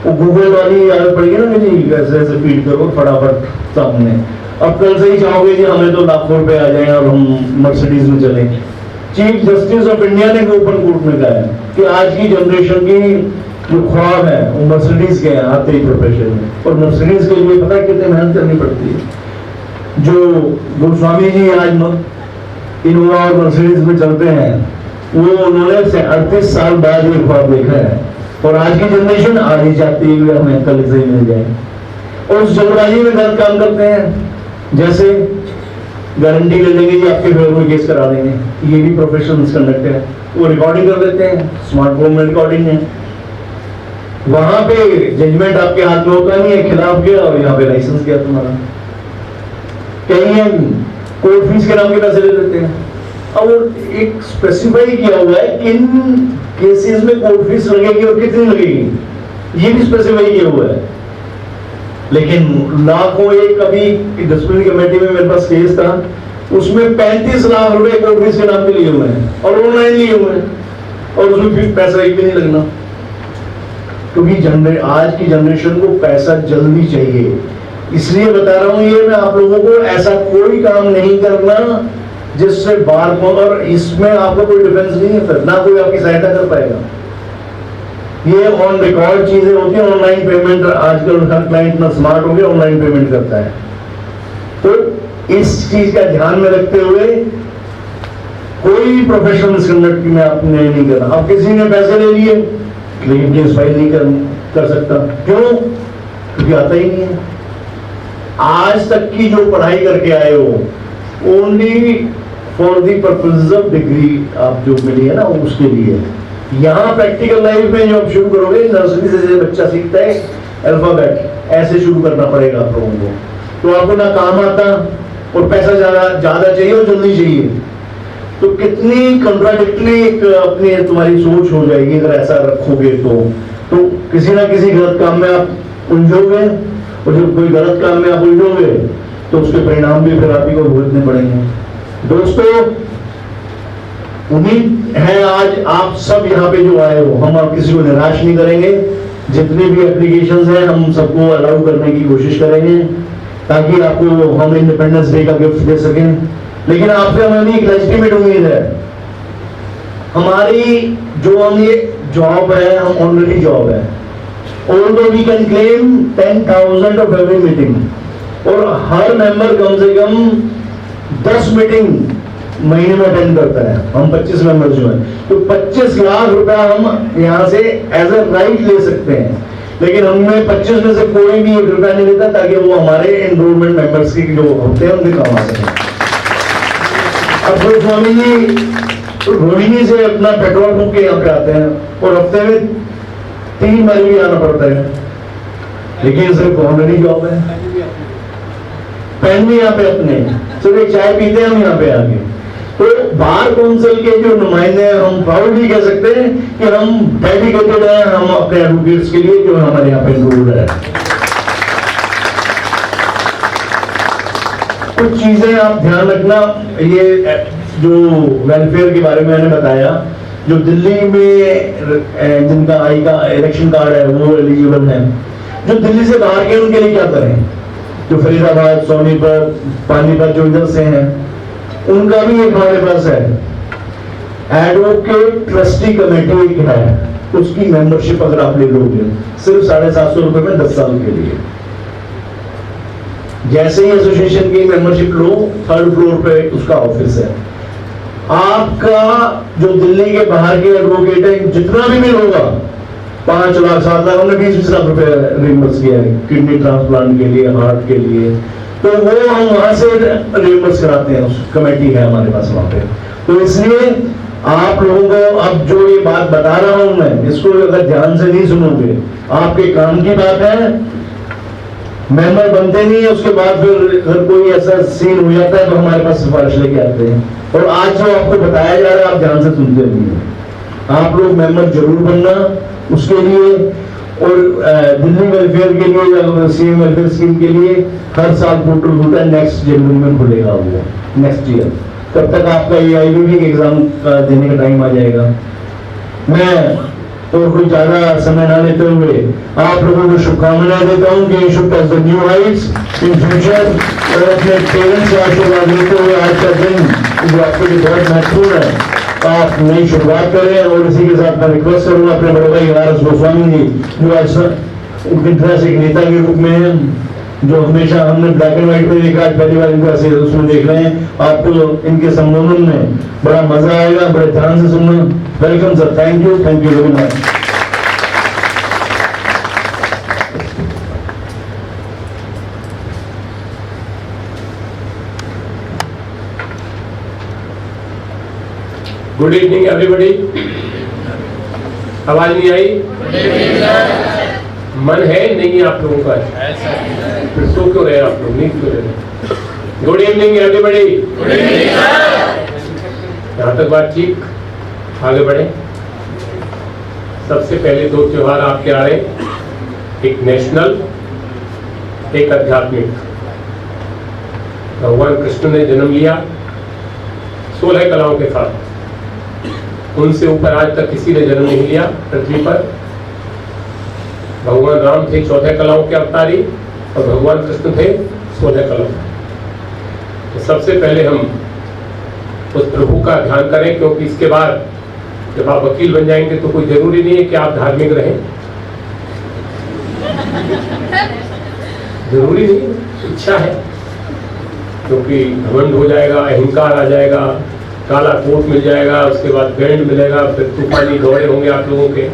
वो गूगल वाली आदत पड़ी है ना जी, कैसे ऐसे फीड करो फटाफट सामने। अब कल से ही चाहोगे जी हमें तो लाखों रुपए आ जाए और हम मर्सिडीज में चलें। चीफ जस्टिस ऑफ इंडिया ने ओपन कोर्ट में कहा है कि आज की जनरेशन की जो ख्वाब है वो मर्सिडीज के हैं आते ही प्रोफेशन में, और मर्सिडीज के लिए पता है कितनी मेहनत करनी पड़ती है। जो गोस्वामी जी आज इनोवा और मर्सिडीज में चलते हैं, वो उन्होंने 38 साल बाद ये ख्वाब देखा है, और आज की जनरेशन आ नहीं चाहती है हमें कल से ही मिल जाए, और उस जल्दबाजी में गलत काम करते हैं। जैसे गारंटी ले लेंगे जी आपके फेवर में केस करा देंगे, ये भी प्रोफेशनल मिसकंडक्ट है। वो रिकॉर्डिंग कर देते हैं, स्मार्टफोन में रिकॉर्डिंग है, वहां पे जजमेंट आपके हाथ में होता नहीं है, खिलाफ गया और यहाँ पे लाइसेंस गया तुम्हारा। कहीं कोर्ट फीस के नाम के पैसे ले लेते हैं। अब वो एक स्पेसिफाई किया हुआ है किन केसेस में कोर्ट फीस लगेगी और कितनी लगेगी, ये भी स्पेसिफाई किया हुआ है। लेकिन लाखों, एक कभी डिसिप्लिनरी कमेटी में मेरे पास केस था, उसमें 35 लाख रुपए कोर्ट फीस के नाम पे लिए हुए हैं और ऑनलाइन लिए हुए हैं, और उसमें फिर पैसा एक भी नहीं लगना, क्योंकि आज की जनरेशन को पैसा जल्दी चाहिए। इसलिए बता रहा हूं ये मैं आप लोगों को, ऐसा कोई काम नहीं करना जिससे बार को, और इसमें आपको कोई डिफेंस नहीं है, फिर ना कोई आपकी सहायता कर पाएगा। ये ऑन रिकॉर्ड चीजें होती हैं। ऑनलाइन पेमेंट आजकल हर क्लाइंट ना स्मार्ट हो गया, ऑनलाइन पेमेंट करता है। तो इस चीज का ध्यान में रखते हुए कोई प्रोफेशनल मिसकंडक्ट में आपने नहीं करना। अब किसी ने पैसे ले लिए, क्लेम केस फाइल नहीं कर सकता, क्यों? क्योंकि आता ही नहीं है। आज तक की जो पढ़ाई करके आए हो only for the purposes of degree आप जो मिली है ना उसके लिए। यहाँ प्रैक्टिकल लाइफ में जो आप शुरू करोगे, नर्सरी से जैसे बच्चा सीखता है अल्फाबेट, ऐसे शुरू करना पड़ेगा आप लोगों को। तो आपको ना काम आता और पैसा ज्यादा चाहिए और जल्दी चाहिए, तो कितनी कंट्राडिक्टरी अपनी तुम्हारी सोच हो जाएगी अगर ऐसा रखोगे तो किसी ना किसी गलत काम में आप उलझोगे, और जब कोई गलत काम में आप उलझोगे तो उसके परिणाम भी फिर आप ही को भुगतने पड़ेंगे। दोस्तों, उम्मीद है आज आप सब यहाँ पे जो आए हो, हम आप किसी को निराश नहीं करेंगे। जितने भी एप्लीकेशंस हैं हम सबको अलाउ करने की कोशिश करेंगे ताकि आपको हम इंडिपेंडेंस डे का गिफ्ट दे सकें। लेकिन आपसे हमारी एक लेजिटिमेट उम्मीद है, हमारी जो हम ये जॉब है, हम ऑनरी जॉब है, although we can claim 10,000 of every meeting, और हर मेंबर कम से कम 10 मीटिंग महीने में अटेंड करता है। हम 25 मेंबर जो हैं, तो 25 लाख रुपया हम यहाँ से एज ए राइट ले सकते हैं, लेकिन हमने 25 में से कोई भी 1 रुपया नहीं लेता ताकि वो हमारे एनरोलमेंट मेंबर्स की जो होते हैं उनके कमा सकें। अब गोस्वामी जी रोहिणी से अपना पेट्रोल फूक के यहाँ पे आते हैं और हफ्ते में 3 बार भी आना पड़ता है, लेकिन सिर्फ ऑनरी जॉब है। पेन भी यहाँ पे अपने, सिर्फ एक चाय पीते हैं हम यहाँ पे आके। तो बार काउंसिल के जो नुमाइंदे हैं, हम प्राउडली कह सकते हैं कि हम डेडिकेटेड हैं हम अपने एडवोकेट्स के लिए जो हमारे यहाँ पे एनरोल्ड है। कुछ चीजें आप ध्यान रखना, ये जो वेलफेयर के बारे में मैंने बताया, जो दिल्ली में जिनका आई का इलेक्शन कार्ड है वो एलिजिबल है, जो दिल्ली से बाहर के उनके लिए क्या करें, जो फरीदाबाद, सोनीपत, पानीपत जो इधर से हैं, उनका भी एक हमारे पास है एडवोकेट ट्रस्टी कमेटी एक है, उसकी मेंबरशिप अगर आप ले लोगे सिर्फ 750 रुपए में 10 साल के लिए। जैसे ही एसोसिएशन की मेंबरशिप लो, 3rd फ्लोर पे उसका ऑफिस है। आपका जो दिल्ली के बाहर के एडवोकेट है, जितना भी बिल होगा 5 लाख 7 लाख, हमने 20 लाख रुपए रिइंबर्स किया है किडनी ट्रांसप्लांट के लिए, हार्ट के लिए, तो वो हम वहां से रिइंबर्स कराते हैं। उस कमेटी है हमारे पास वहां पे। तो इसलिए आप लोगों को अब जो ये बात बता रहा हूं मैं, इसको अगर ध्यान से नहीं सुनोगे, आपके काम की बात है, मेंबर बनते नहीं है, उसके बाद फिर अगर कोई ऐसा सीन हो जाता है तो हमारे पास सिफारिश लेके आते हैं। और आज जो आपको बताया जा रहा है आप ध्यान से सुनते नहीं हैं। आप लोग मेंबर जरूर बनना उसके लिए, और दिल्ली वेलफेयर के लिए या सीएम वेलफेयर स्कीम के लिए हर साल पोर्टल खुलता है, नेक्स्ट जनवरी में खुलेगा वो नेक्स्ट ईयर। तब तक आपका ये आईबीबी के एग्जाम देने का टाइम आ जाएगा। मैं तो कोई ज्यादा समय ना लेते हुए आप लोगों को शुभकामनाएं देता हूँ कि should touch the new heights in future, और अपने पेरेंट्स से आशीर्वाद लेते हुए आज का दिन जो आपके लिए बहुत महत्वपूर्ण है, आप नई शुरुआत करें। और इसी के साथ मैं रिक्वेस्ट करूंगा अपने बड़े भाई आर एस गोस्वामी जी, जो आज उनकी तरह से एक नेता के रूप में हैं, जो हमेशा हमने ब्लैक एंड व्हाइट में देखा, आज पहली बार इनका उसमें देख रहे हैं। आपको इनके संबोधन में बड़ा मजा आएगा, बड़े ध्यान से सुनना। Welcome sir, thank you very much. Good evening everybody. आवाज नहीं आई? मन है नहीं आप लोगों का? फिर सो क्यों रहे आप लोग, नींद क्यों रहे? Good evening everybody. यहाँ तक बात ठीक, आगे बढ़े। सबसे पहले दो त्योहार आपके आ रहे, एक नेशनल एक आध्यात्मिक। भगवान कृष्ण ने जन्म लिया 16 कलाओं के साथ, उनसे ऊपर आज तक किसी ने जन्म नहीं लिया पृथ्वी पर। भगवान राम थे 14 कलाओं के अवतारी और भगवान कृष्ण थे 16 कलाओं। तो सबसे पहले हम उस प्रभु का ध्यान करें, क्योंकि इसके बाद जब आप वकील बन जाएंगे तो कोई जरूरी नहीं है कि आप धार्मिक रहें, जरूरी नहीं, इच्छा है, क्योंकि घमंड हो जाएगा, अहंकार आ जाएगा, काला कोट मिल जाएगा, उसके बाद बैंड मिलेगा, फिर तूफानी दौरे होंगे आप लोगों के।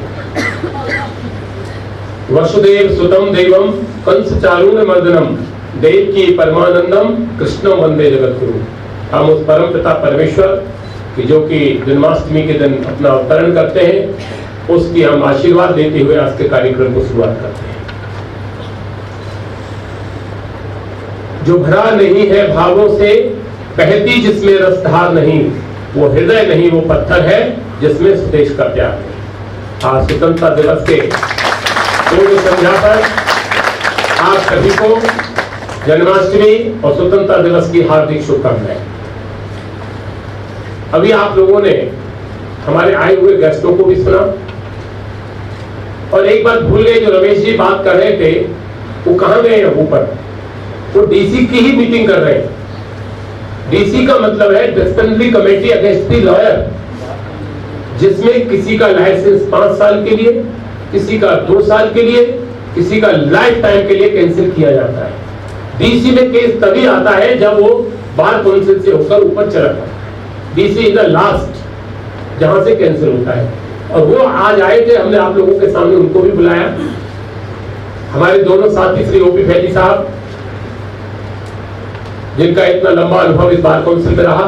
वसुदेव सुतम देवम कंस चारूण मर्दनम देवकी परमानंदम कृष्णम वंदे जगतगुरु। हम उस परम पिता परमेश्वर की जो कि जन्माष्टमी के दिन अपना अवतरण करते हैं, उसकी हम आशीर्वाद देते हुए आज के कार्यक्रम को शुरुआत करते हैं। जो भरा नहीं है भावों से, बहती जिसमें रसधार नहीं, वो हृदय नहीं वो पत्थर है जिसमें स्वदेश का प्यार है। आज स्वतंत्रता दिवस के पूर्व संध्या पर आप सभी को जन्माष्टमी और स्वतंत्रता दिवस की हार्दिक शुभकामनाएं। अभी आप लोगों ने हमारे आए हुए गेस्टों को भी सुना, और एक बात भूल गए, जो रमेश जी बात कर रहे थे वो कहां गए हैं ऊपर? वो डीसी की ही मीटिंग कर रहे हैं। डीसी का मतलब है disciplinary committee against the lawyer, जिसमें किसी का लाइसेंस 5 साल के लिए, किसी का 2 साल के लिए, किसी का लाइफ टाइम के लिए कैंसिल किया जाता है। डीसी में केस तभी आता है जब वो बार काउंसिल से होकर ऊपर चला जाता है। डीसी इज द लास्ट जहां से कैंसिल होता है, और वो आज आए थे, हमने आप लोगों के सामने उनको भी बुलाया। हमारे दोनों साथी श्री ओपी फैजी साहब, जिनका इतना लंबा अनुभव इस बार काउंसिल में रहा,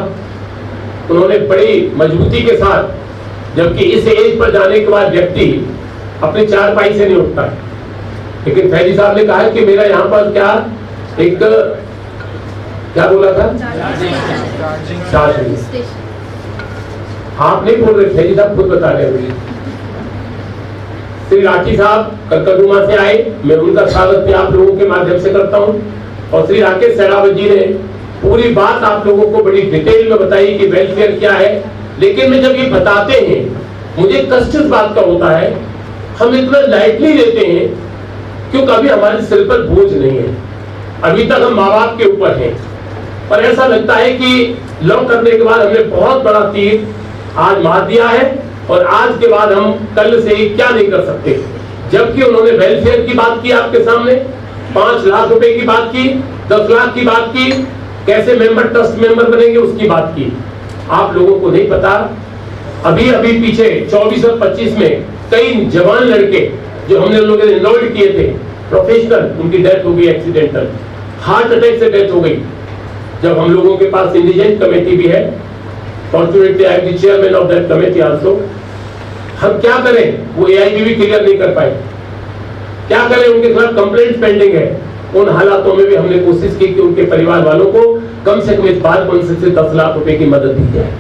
उन्होंने बड़ी मजबूती के साथ, जबकि इस एज पर जाने के बाद व्यक्ति अपने चारपाई से नहीं उठता, लेकिन फैजी साहब ने कहा कि मेरा यहाँ पर क्या बोला था, आप नहीं बोल रहे, फैजी साहब खुद बता रहे हैं। श्री राठी साहब कलकत्ता से आए, मैं उनका स्वागत भी आप लोगों के माध्यम से करता हूँ। और श्री राकेश सहरावत जी ने पूरी बात आप लोगों को बड़ी डिटेल में बताई कि वेलफेयर क्या है। लेकिन मैं जब ये बताते हैं, मुझे कष्ट इस बात का होता है, हम इतना लाइटली लेते हैं क्योंकि अभी हमारे सिर पर बोझ नहीं है, अभी तक हम माँ बाप के ऊपर हैं, और ऐसा लगता है कि लॉ करने के बाद हमने बहुत बड़ा तीर आज मार दिया है, और आज के बाद हम कल से क्या नहीं कर सकते। जबकि उन्होंने वेलफेयर की बात की आपके सामने, 5 लाख रुपए की बात की, 10 लाख की बात की, कैसे मेंबर ट्रस्ट मेंबर बनेंगे उसकी बात की। आप लोगों को नहीं पता, अभी अभी पीछे 24 और 25 में कई जवान लड़के जो हमने उन लोगों ने इनरोल्ड किए थे, प्रोफेशनल, उनकी डेथ हो गई, एक्सीडेंटल हार्ट अटैक से डेथ हो गई। जब हम लोगों के पास इंडिजेंट कमेटी भी है, fortunately I am the chairman of that committee also, हम क्या करें? वो एआईबीबी क्लियर नहीं कर पाए, क्या करें? उनके खिलाफ कंप्लेंट पेंडिंग है, उन हालातों में भी हमने कोशिश की कि उनके परिवार वालों को कम से कम इस बार कौंसिल से 10 लाख रुपए की मदद दी जाए।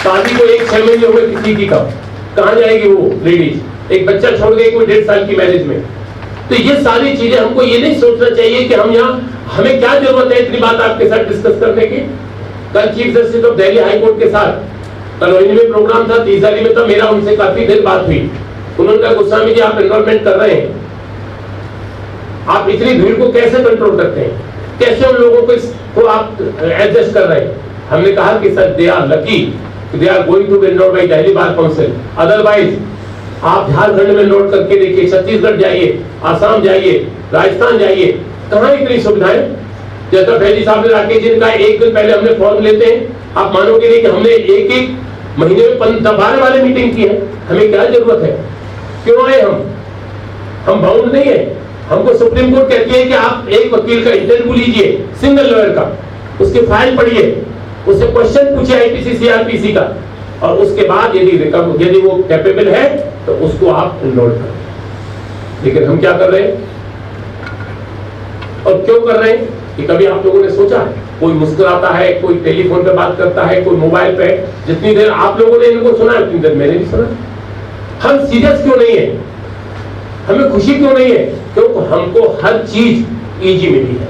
शादी को 1-6 महीने हुए किसी की कहाँ जाएगी वो लेडीज, एक बच्चा छोड़ गई कोई 1.5 साल की मैरिज में। तो ये सारी चीजें हमको ये नहीं सोचना चाहिए कि हम यहाँ, हमें क्या जरूरत है इतनी बात आपके साथ डिस्कस करने की। कल chief justice of Delhi high court के साथ कलोनी में प्रोग्राम था, तीसरी में तो मेरा उनसे काफी देर बात हुई। उन्होंने कहा गोस्वामी जी आप एनरोलमेंट कर रहे हैं, आप इतनी भीड़ को कैसे कंट्रोल करते हैं, कैसे उन लोगों को आप एडजस्ट कर रहे हैं। हमने कहा कि sir they are lucky, they are going to be enrolled by Delhi bar council, otherwise आप झारखंड में नोट करके देखिए, छत्तीसगढ़ जाइए, आसाम जाइए, राजस्थान जाइए, कहाँ इतनी सुविधाएं। जैसा फैजी साहब ने राकेश जी ने कहा, एक दिन पहले हमने फॉर्म लेते हैं, आप मानोगे नहीं कि हमने एक महीने में 12 वाले मीटिंग की है। हमें क्या जरूरत है, क्यों आए हम बाउंड नहीं है। हमको सुप्रीम कोर्ट कहती है कि आप एक वकील का इंटरव्यू लीजिए, सिंगल लॉयर का, उसकी फाइल पढ़िए, उससे क्वेश्चन पूछिए आईपीसी सीआरपीसी का, और उसके बाद यदि वो कैपेबल है तो उसको आप एनरोल करें। लेकिन हम क्या कर रहे हैं और क्यों कर रहे हैं, कि कभी आप लोगों ने सोचा, कोई मुस्कुराता है, कोई टेलीफोन पे बात करता है, कोई मोबाइल पे, जितनी देर आप लोगों ने इनको सुना उतनी देर मैंने नहीं सुना। हम सीरियस क्यों नहीं है, हमें खुशी क्यों नहीं है, क्योंकि हमको हर चीज इजी मिली है।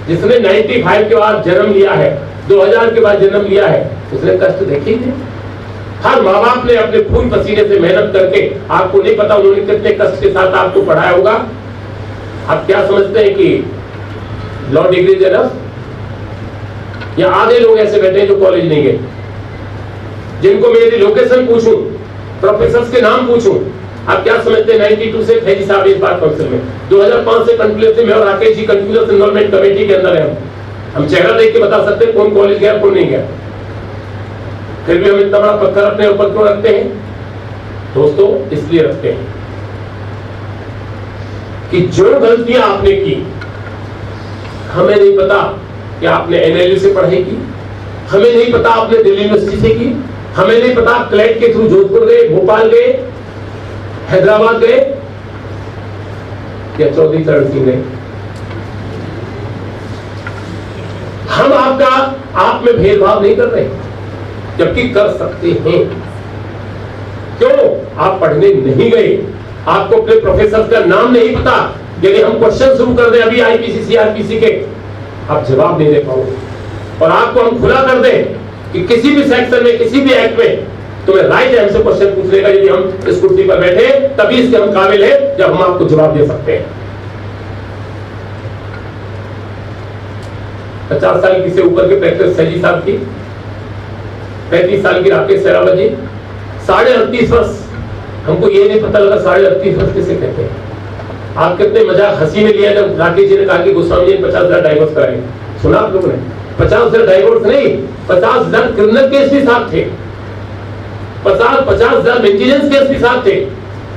जिसने 95 के बाद जन्म लिया है, 2000 के बाद जन्म लिया है, उसने कष्ट देखे ही नहीं। हर माँ बाप ने अपने खून पसीने से मेहनत करके, आपको नहीं पता उन्होंने कितने कष्ट के साथ आपको पढ़ाया होगा। आप क्या समझते हैं कि लॉ डिग्री इज एनफ, या आधे लोग ऐसे बैठे हैं जो कॉलेज नहीं गए, जिनको मैं यदि लोकेशन पूछूं, प्रोफेसर के नाम पूछूं, आप क्या समझते हैं 92 से फैजी साहब इस बार काउंसिल में, 2005 से कंटिन्यूस से मैं और Rakesh ji continuous enrolment committee के अंदर है। हम चेहरा देख के बता सकते हैं कौन कॉलेज गया कौन नहीं गया। फिर भी हम इतना बड़ा पत्थर अपने ऊपर क्यों रखते हैं दोस्तों? इसलिए रखते हैं कि जो गलतियां आपने की, हमें नहीं पता कि आपने एनएलयू से पढ़ाई की, हमें नहीं पता आपने दिल्ली यूनिवर्सिटी से की, हमें नहीं पता आप क्लैट के थ्रू जोधपुर गए, भोपाल गए, हैदराबाद गए या चौधरी चरण सिंह गए। हम आप में भेदभाव नहीं कर रहे, जबकि कर सकते हैं। क्यों? आप पढ़ने नहीं गए, आपको अपने प्रोफेसर का नाम नहीं पता। यदि हम क्वेश्चन शुरू कर दें अभी आईपीसी सीआरपीसी के, आप जवाब नहीं दे पाओगे। और आपको हम खुला कर दें कि किसी भी सेक्शन में, किसी भी एक्ट में तुम्हें राइट है हमसे क्वेश्चन पूछने का, यदि हम इस कुर्सी पर बैठे तभी इसके हम काबिल हैं जब हम आपको जवाब दे सकते हैं। 50 साल की से ऊपर के प्रैक्टिस सैजी साहब की, 35 साल की राकेश सहरावत जी, 38.5 वर्ष। हमको ये नहीं पता लगा 38.5 वर्ष किसे कहते हैं। आप कितने मजाक हंसी में लिया जब राकेश जी ने कहा कि गोस्वामी जी ने 50,000 डाइवोर्स कराए। सुना आप लोगों ने? 50,000 डाइवोर्स नहीं, 50,000 क्रिमिनल केस भी साथ थे, 50,000 मेंटेनेंस केस भी साथ थे,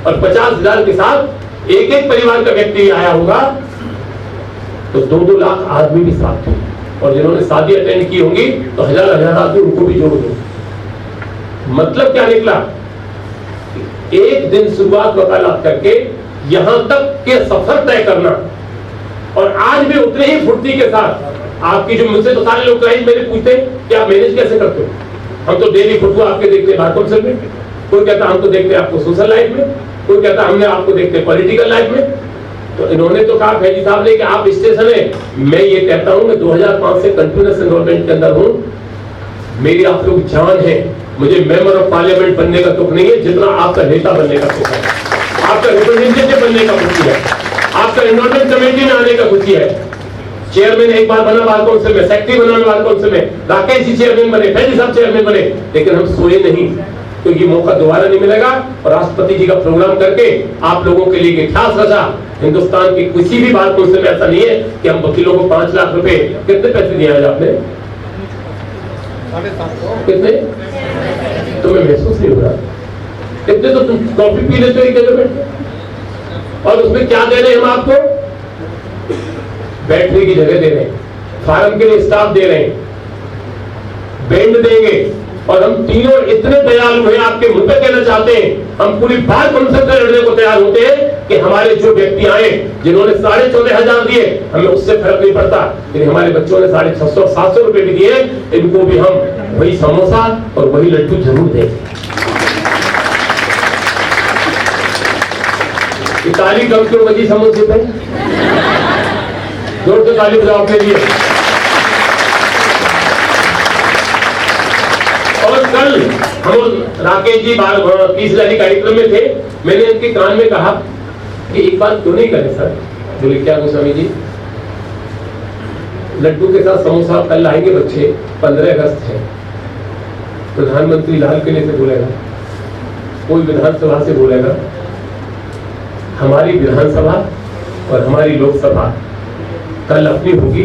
और 50,000 के साथ एक एक परिवार का व्यक्ति आया होगा तो 2-2 लाख आदमी भी साथ थे। और जिन्होंने शादी अटेंड की होंगी तो हजार आदमी, उनको भी जोड़ दो। मतलब क्या निकला? एक दिन शुरुआत वकालत करके यहां तक के सफर तय करना, और आज भी उतने ही फुर्ती के साथ आपकी, जो मुझसे तो सारे लोग क्लाइंट मेरे पूछते हैं कि आप मैनेज कैसे करते हो। हम तो डेली फोटो आपके देखते हैं बार काउंसिल में, कोई कहता हम तो देखते हैं आपको सोशल लाइफ में, कोई कहता हमने आपको देखते हैं पॉलिटिकल लाइफ में। तो इन्होंने तो कहा फैजी साहब ने कि आप स्टेशन है। मैं ये कहता हूं मैं 2005 से कंटिन्यूअस एनरोलमेंट के अंदर हूं। मेरी आप लोग जान है, मुझे मेंबर ऑफ पार्लियामेंट बनने का दुख नहीं है जितना आपका नेता बनने का दुख है, आपका रिप्रेजेंटेटिव बनने का खुशी है, आपका एनरोलमेंट कमेटी में आने का खुशी है। चेयरमैन एक बार बना बार काउंसिल में, सेक्रेटरी बना बार काउंसिल में, राकेश जी चेयरमैन बने, फैजी साहब चेयरमैन बने, लेकिन हम सोए नहीं, क्योंकि ये मौका दोबारा नहीं मिलेगा। और राष्ट्रपति जी का प्रोग्राम करके आप लोगों के लिए इतिहास रचा। हिंदुस्तान की किसी भी बार काउंसिल में ऐसा नहीं है कि हम वकीलों को 5 लाख रुपए, कितने पैसे दिए आज आपने? कितने? तुम्हें महसूस नहीं हो रहा? कितने तो तुम कॉफी पी लेते हो एक जगह बैठ, और उसमें क्या दे रहे हैं हम आपको? बैठने की जगह दे रहे हैं, फार्म के लिए स्टाफ दे रहे हैं, बेंड देंगे, और हम तीनों इतने दयालु हैं, आपके मुंह पे कहना चाहते हैं, हम पूरी बात उनसे लड़ने को तैयार होते हैं कि हमारे जो व्यक्ति आए जिन्होंने 14,500 दिए, हमें उससे फर्क नहीं पड़ता, लेकिन हमारे बच्चों ने 650-700 रुपए भी दिए, इनको भी हम वही समोसा और वही लड्डू जरूर देंगे। ताली कम क्यों बजी समोसे पे? जोर से ताली बजाओ अपने लिए। और कल हम राकेश जी 30 जारी कार्यक्रम में थे, मैंने इनके कान में कहा कि एक बात क्यों नहीं करें सर? बोले क्या गोस्वामी जी? लड्डू के साथ समोसा कल लाएंगे बच्चे, 15 अगस्त है, प्रधानमंत्री लाल किले से बोलेगा, कोई विधानसभा से बोलेगा, हमारी विधानसभा और हमारी लोकसभा कल अपनी होगी,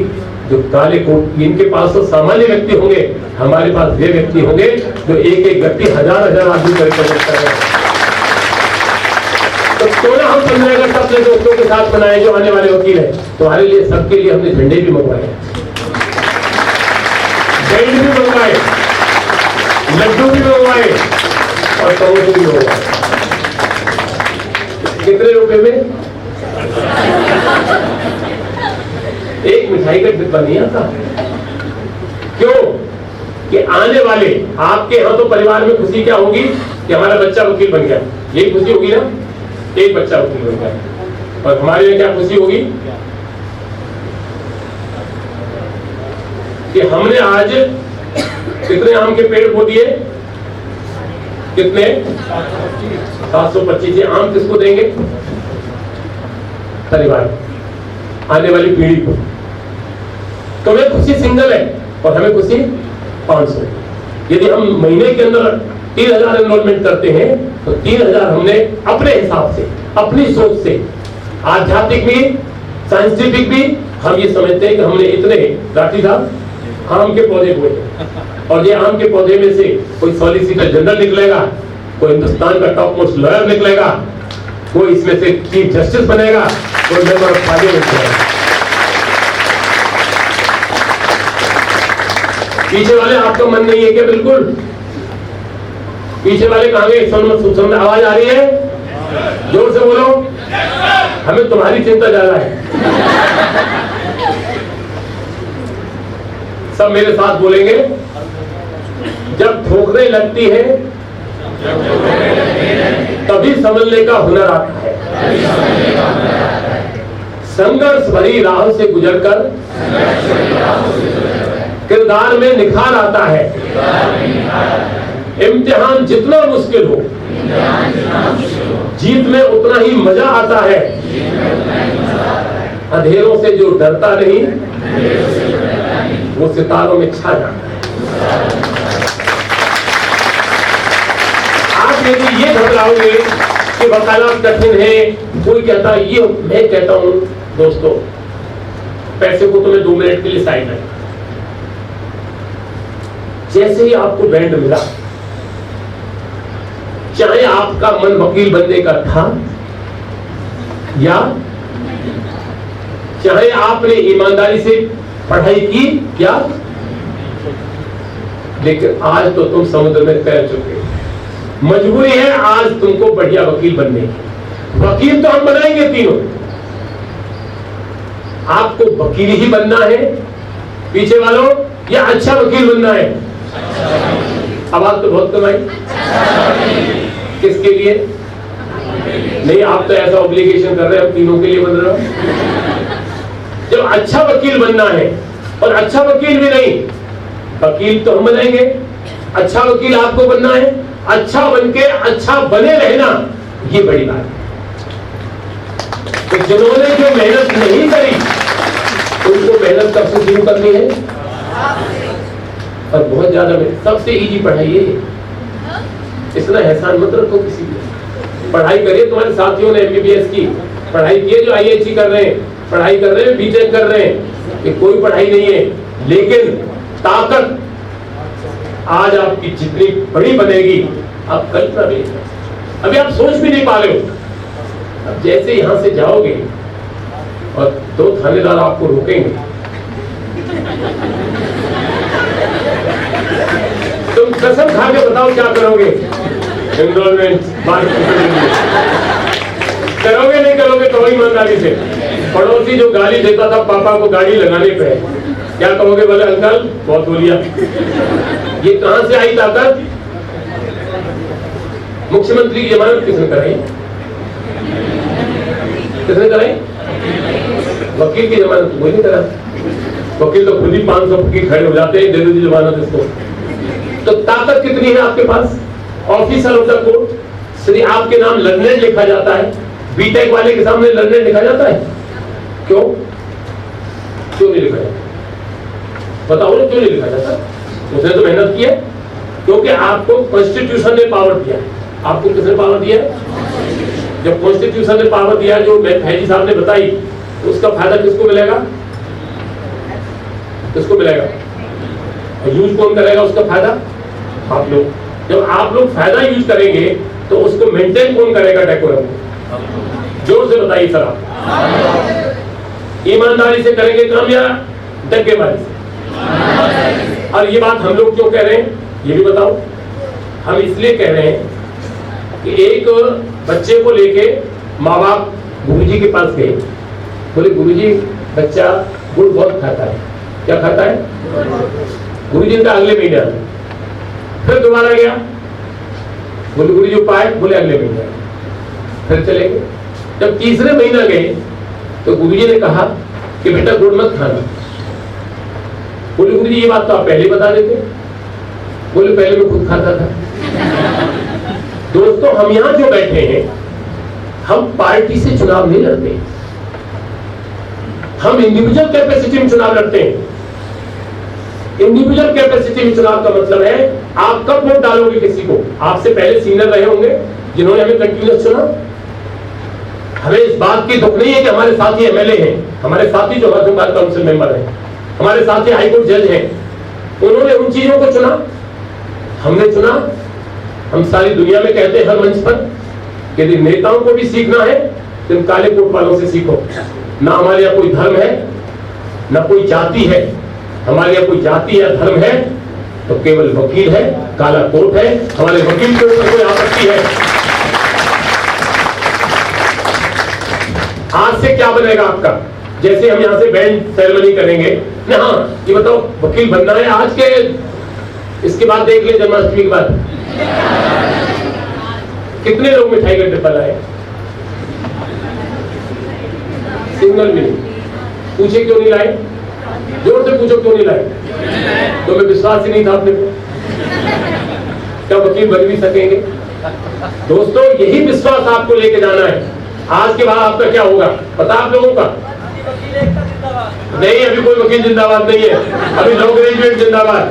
जो काले कोट, इनके पास तो सामान्य व्यक्ति होंगे, हमारे पास वे व्यक्ति होंगे जो एक एक व्यक्ति 1000-1000 आदमी करके सकता है। तो क्यों ना हम 15 अगस्त अपने दोस्तों के साथ मनाए जो आने वाले वकील है। तुम्हारे लिए सबके लिए हमने झंडे भी मंगवाए, बैंड भी मंगवाए, लड्डू भी मंगवाए और समोसे भी मंगवाए। कितने रुपए में? एक मिठाई का डिब्बा नहीं आता। क्यों? कि आने वाले आपके यहाँ तो परिवार में खुशी क्या होगी कि हमारा बच्चा वकील बन गया, यही खुशी होगी ना, एक बच्चा वकील बन गया। और हमारे यहाँ क्या खुशी होगी कि हमने आज कितने आम के पेड़ बो दिए, कितने? 725। आम किसको देंगे? परिवार, आने वाली पीढ़ी को। तो हमें खुशी सिंगल है और हमें खुशी 500। यदि हम महीने के अंदर 3000 एनरोलमेंट करते हैं तो 3000 हमने अपने हिसाब से, अपनी सोच से, आध्यात्मिक भी, साइंटिफिक भी, हम ये समझते हैं कि हमने इतने राठी साहब आम के पौधे बोए, और ये आम के पौधे में से कोई सॉलिसिटर जनरल निकलेगा, कोई हिंदुस्तान का टॉप मोस्ट लॉयर निकलेगा, कोई इसमें से चीफ जस्टिस बनेगा, कोई मेंबर ऑफ पार्लियामेंट बनेगा। पीछे वाले आपका मन नहीं है क्या? बिल्कुल। पीछे वाले कहाँ गए? सुन आवाज आ रही है? जोर से बोलो। हमें तुम्हारी चिंता ज्यादा है। सब मेरे साथ बोलेंगे, जब ठोकरें लगती है तभी संभलने का हुनर आता है। संघर्ष भरी राह से गुजरकर किरदार में निखार आता है। इम्तिहान जितना मुश्किल हो, जीत में उतना ही मजा आता है। अंधेरों से जो डरता नहीं, वो सितारों में छा जाता है। आप यदि ये घबराओगे कि वकालत कठिन है, कोई कहता है ये, मैं कहता हूं दोस्तों, पैसे को तुम्हें 2 मिनट के लिए साइड रखें। जैसे ही आपको बैंड मिला, चाहे आपका मन वकील बनने का था या चाहे आपने ईमानदारी से पढ़ाई की क्या, लेकिन आज तो तुम समुद्र में तैर चुके। मजबूरी है आज तुमको बढ़िया वकील बनने की। वकील तो हम बनाएंगे तीनों, आपको वकील ही बनना है पीछे वालों, या अच्छा वकील बनना है? आवाज तो बहुत कमाई। किसके लिए? नहीं, आप तो ऐसा ऑब्लिगेशन कर रहे हैं, हम तीनों के लिए बन रहे हो। जब अच्छा वकील बनना है, और अच्छा वकील भी नहीं, वकील तो हम बनाएंगे, अच्छा वकील आपको बनना है, अच्छा बनके अच्छा बने रहना, ये बड़ी बात है। तो जिन्होंने जो मेहनत नहीं करी उनको मेहनत कब से शुरू करनी है? और बहुत ज्यादा सबसे इजी पढ़ाई है, इतना एहसान मत रखो किसी पे। पढ़ाई करिए, तुम्हारे साथियों ने MBBS की पढ़ाई की है, जो IHC कर रहे हैं, पढ़ाई कर रहे हैं, BTech कर रहे हैं, कि कोई पढ़ाई नहीं है, लेकिन ताकत आज आपकी जितनी बड़ी बनेगी आप कल्पना भी, अभी आप सोच भी नहीं पा रहे हो। अब जैसे यहां से जाओगे और 2 थानेदार आपको रोकेंगे, तुम कसम खा के बताओ क्या करोगे एनरोलमेंट करोगे नहीं करोगे तो वही ईमानदारी से। पड़ोसी जो गाली देता था पापा को गाड़ी लगाने पे, क्या कहोगे? बोले अंकल बहुत बोलिया। ये कहां से आई ताकत? मुख्यमंत्री की जमानत किसने कराई? किसने कराई? वकील की जमानत कोई नहीं करा। वकील तो खुद ही 500 की खड़े हो जाते हैं, दे दो जमानत इसको। तो ताकत कितनी है आपके पास? Officer of the court, Shri आपके नाम लर्नेड लिखा जाता है, बीटेक वाले के सामने लर्नेड लिखा जाता है? क्यों नहीं लिखा जाता? बताओ ना, क्यों नहीं लिखा जाता? उसने तो मेहनत की है, क्योंकि आपको कॉन्स्टिट्यूशन ने पावर दिया। आपको किसने पावर दिया? जब कॉन्स्टिट्यूशन ने पावर दिया, जो फैजी साहब ने बताई, तो उसका फायदा किसको मिलेगा? किसको मिलेगा? और यूज कौन करेगा उसका फायदा? आप लोग। जब आप लोग फायदा यूज करेंगे तो उसको मेंटेन कौन करेगा? डेकोरम। जोर से बताइए सर आप। ईमानदारी से करेंगे काम या धक्केबाजी से? और ये बात हम लोग क्यों कह रहे हैं ये भी बताओ। हम इसलिए कह रहे हैं कि एक बच्चे को लेके माँ बाप गुरुजी के पास गए, बोले गुरुजी बच्चा गुड़ बहुत खाता है। क्या खाता है? गुरुजी का अगले महीने आना। फिर दोबारा गया, बोले गुरुजी उपाय, बोले अगले महीने। फिर चले गए। जब तीसरे महीना गए तो गुरुजी ने कहा कि बेटा गुड़ मत खाना। बोले गुरुजी ये बात तो आप पहले बता देते। बोले पहले मैं खुद खाता था। दोस्तों हम यहां जो बैठे हैं, हम पार्टी से चुनाव नहीं लड़ते, हम इंडिविजुअल कैपेसिटी में चुनाव लड़ते हैं। इंडिविजुअल कैपेसिटी में चुनाव का मतलब है आप कब वोट डालोगे किसी को? आपसे पहले सीनियर रहे होंगे जिन्होंने हमें कंटिन्यूस चुना। हमें इस बात की दुख नहीं है कि हमारे साथी एमएलए हैं, हमारे साथी जो बार काउंसिल मेंबर हैं, हमारे साथी हाईकोर्ट जज हैं, उन्होंने उन चीजों को चुना, हमने चुना। हम सारी दुनिया में कहते हैं हर मंच पर, यदि नेताओं को भी सीखना है तो इन काले कोट वालों से सीखो। ना हमारे यहाँ कोई धर्म है, ना कोई जाति है। हमारे यहाँ कोई जाति या धर्म है तो केवल वकील है, काला कोट है। हमारे वकील के ऊपर कोई आपत्ति है? आज से क्या बनेगा आपका? जैसे हम यहाँ से बैंड सेरेमनी करेंगे ना, हाँ ये बताओ वकील बनना है आज के, इसके बाद देख ले जन्माष्टमी के बाद कितने लोग मिठाई का डिब्बा लाए? सिंगल भी नहीं। पूछे क्यों नहीं लाए? जोर से पूछो क्यों नहीं लाए? तो मैं विश्वास ही नहीं था अपने को। क्या वकील बन भी सकेंगे? दोस्तों यही विश्वास आपको लेके जाना है। आज के बाद आपका क्या होगा पता आप लोगों का? नहीं, अभी कोई वकील जिंदाबाद नहीं है, अभी लॉ ग्रेजुएट जिंदाबाद।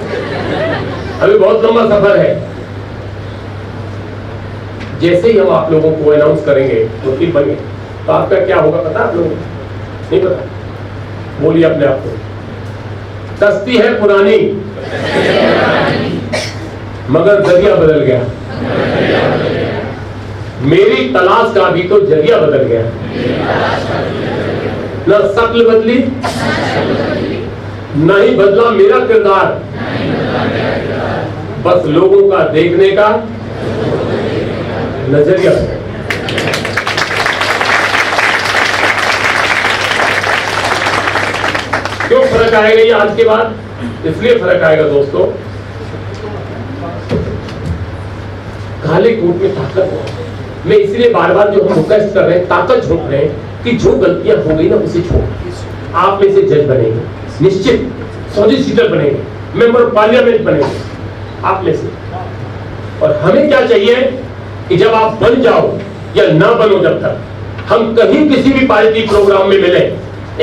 अभी बहुत लंबा सफर है। जैसे ही हम आप लोगों को अनाउंस करेंगे वकील बने तो आपका क्या होगा पता आप लोगों को? नहीं पता? बोलिए अपने आप को। कश्ती है पुरानी मगर जरिया बदल गया। मेरी तलाश का भी तो जरिया बदल गया। न शक्ल बदली न ही बदला मेरा किरदार, बस लोगों का देखने का नजरिया। क्यों फर्क आएगा ये आज के बाद? इसलिए फर्क आएगा दोस्तों, काले कोट में ताकत है। मैं इसलिए बार बार जो हम रिक्वेस्ट कर रहे हैं, ताकत झोंक रहे हैं कि जो गलतियां हो गई ना उसे छोड़। आप में से जज बनेंगे, निश्चित सॉलिसिटर बनेंगे, मेंबर ऑफ पार्लियामेंट बनेंगे आप में से। और हमें क्या चाहिए कि जब आप बन जाओ या ना बनो, जब तक हम कहीं किसी भी पार्टी प्रोग्राम में मिले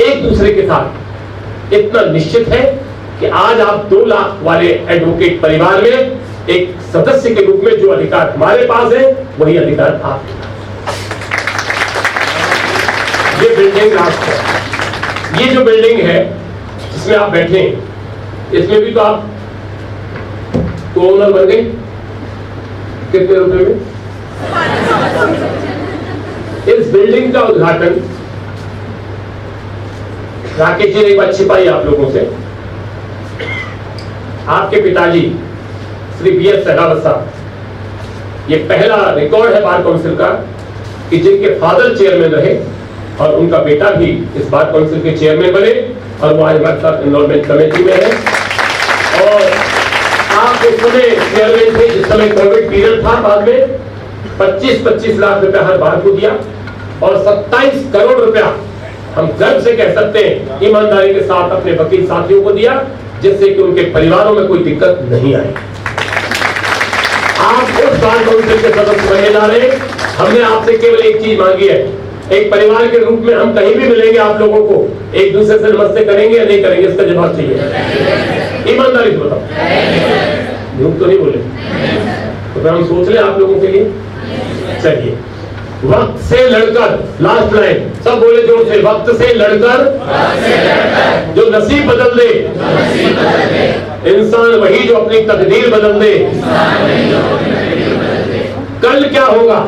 एक दूसरे के साथ, इतना निश्चित है कि आज आप 2 लाख वाले एडवोकेट परिवार में एक सदस्य के रूप में जो अधिकार हमारे पास है वही अधिकार आपके पास। ये बिल्डिंग राष्ट्र है। ये जो बिल्डिंग है जिसमें आप बैठे हैं, इसमें भी तो आप ओनर बन गए। कितने रुपए में? इस बिल्डिंग का उद्घाटन राकेश जी ने एक बात छिपाई आप लोगों से। आपके पिताजी श्री BS सहरावत साहब, ये पहला रिकॉर्ड है बार काउंसिल का कि जिनके फादर चेयरमैन रहे और उनका बेटा भी इस बार काउंसिल के चेयरमैन बने और वो आज हमारे साथ एनरोलमेंट कमेटी में है। और आप उस समय चेयरमैन थे जिस समय कोविड पीरियड था, बाद में 25-25 लाख रुपया हर बार को दिया और 27 करोड़ रुपया हम गर्व से कह सकते हैं ईमानदारी के साथ अपने वकील साथियों को दिया, जिससे कि उनके परिवारों में कोई दिक्कत नहीं आई। आप उस बार काउंसिल के सदस्य बनने जा रहे हैं। हमने आपसे केवल एक चीज मांगी है, एक परिवार के रूप में हम कहीं भी मिलेंगे आप लोगों को एक दूसरे से नमस्ते करेंगे या नहीं करेंगे, इसका जवाब चाहिए। ईमानदारी से बताओ, झूठ तो नहीं बोले, तो फिर हम सोच लें आप लोगों के लिए। चलिए, वक्त से लड़कर, लास्ट लाइन सब बोले जोर से, वक्त से लड़कर जो नसीब बदल दे, इंसान वही जो अपनी तकदीर बदल दे। कल क्या होगा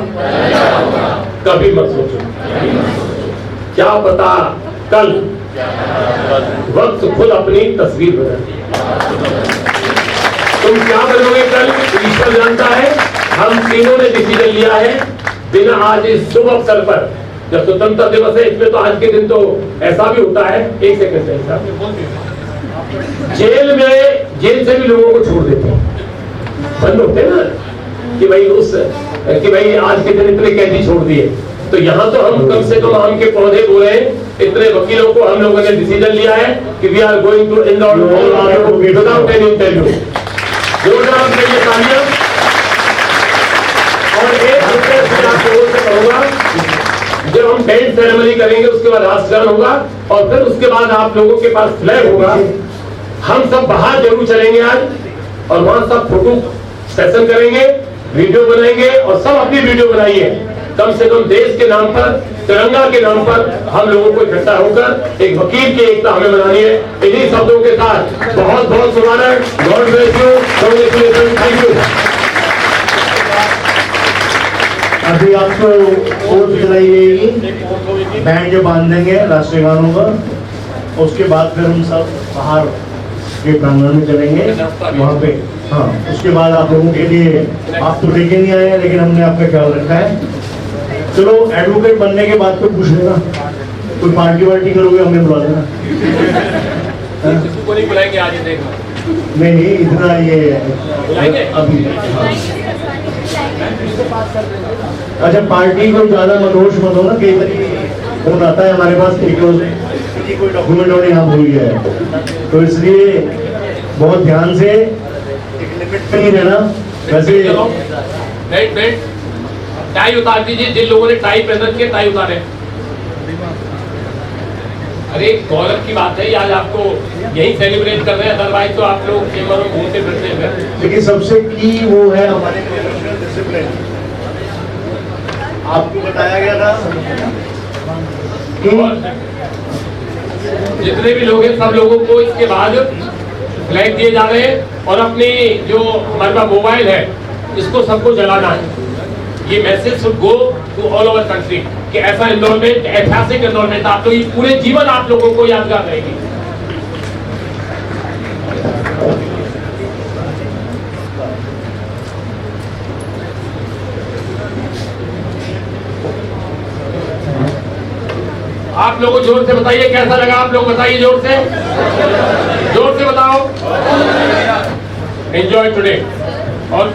कभी मत सोचो, क्या पता कल वक्त खुद अपनी तस्वीर बदल दे। तुम क्या बनोगे कल ईश्वर जानता है। हम तीनों ने डिसीजन लिया है बिना आज इस शुभ अवसर पर, जब स्वतंत्रता दिवस है, इसमें तो आज के दिन तो ऐसा भी होता है, एक सेकंड जेल से भी लोगों को छोड़ देते हैं, बंद होते हैं ना कि भाई आज के दिन इतने कैदी छोड़ दिए। तो यहाँ तो हम कम से कम आम के पौधे बोले, इतने वकीलों को हम लोगों ने डिसीजन लिया है कि we are going to enrol without any interview. जोरदार करिए तालियां। और एक हफ्ते से आपको से कहूंगा, जब हम बैंड सेरेमनी करेंगे उसके बाद राष्ट्रगान होगा और फिर उसके बाद आप लोगों के पास फ्लैग होगा। हम सब बाहर जरूर चलेंगे आज और वहां सब फोटो सेशन करेंगे, वीडियो बनाएंगे और सब अपनी वीडियो बनाइए। कम से कम देश के नाम पर, तिरंगा के नाम पर हम लोगों को इकट्ठा होकर एक वकील की एकता हमें बनानी है। इन्हीं शब्दों के साथ बहुत बहुत मुबारक, God bless you, congratulation, thank you. अभी आपको ओथ दिलाई जाएगी, बैंड जो बांधेंगे राष्ट्रीय गानों पर, उसके बाद फिर हम सब बाहर के प्रांगण में चलेंगे वहाँ पे। हाँ, उसके बाद आप लोगों के लिए, आप तो लेके नहीं आए हैं लेकिन हमने आपका ख्याल रखा है। चलो, एडवोकेट बनने के बाद तो पूछ लेना, कोई पार्टी वार्टी करोगे हमें बुला देना। किसी को नहीं बुलाएंगे आज, देखना नहीं इतना ये अभी। अच्छा, पार्टी को ज्यादा मदहोश मत हो ना, कई बार फोन आता है हमारे पास कि कोई डॉक्यूमेंट होने यहाँ भूल गया है, तो इसलिए बहुत ध्यान से नहीं रहना। वैसे टाई उतार दीजिए, जिन लोगों ने टाई पहन रखी है टाई उतारे। अरे गौरव की बात है, आज आपको यही सेलिब्रेट कर रहे हैं, अदरवाइज तो आप लोग चेंबर में घूमते फिरते हैं। लेकिन सबसे की वो है हमारे डिसिप्लिन। आपको बताया गया था कि जितने भी लोग हैं सब लोगों को इसके बाद फ्लैग दिए जा रहे हैं और अपनी जो हमारे पास मोबाइल है इसको सबको जलाना है। ये message should go to all over country कि ऐसा एनरोलमेंट, ऐतिहासिक एनरोलमेंट आप लोग पूरे जीवन आप लोगों को यादगार रहेगी। आप लोगों जोर से बताइए कैसा लगा, आप लोग बताइए जोर से बताओ। Enjoy today. और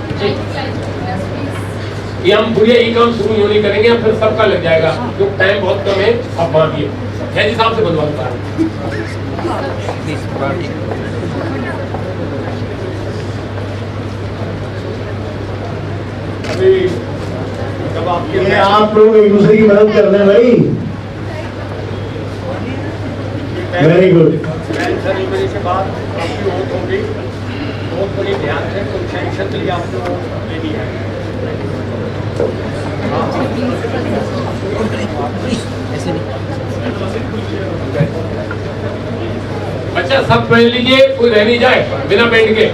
ये हम बुढ़िया ही काम शुरू नहीं करेंगे, हम फिर सबका लग जाएगा, जो टाइम बहुत कम है। आप मानिए है जी साहब से बनवाता है। अभी जब आप लोग एक दूसरे की मदद कर रहे हैं भाई, वेरी गुड। सेरेमनी के बाद आपकी ओथ होगी, बहुत बड़ी ध्यान से कुछ सेंक्शन के लिए आपको लेनी है। अच्छा सब पहन लीजिए, कोई रह नहीं जाए बिना पेंट के।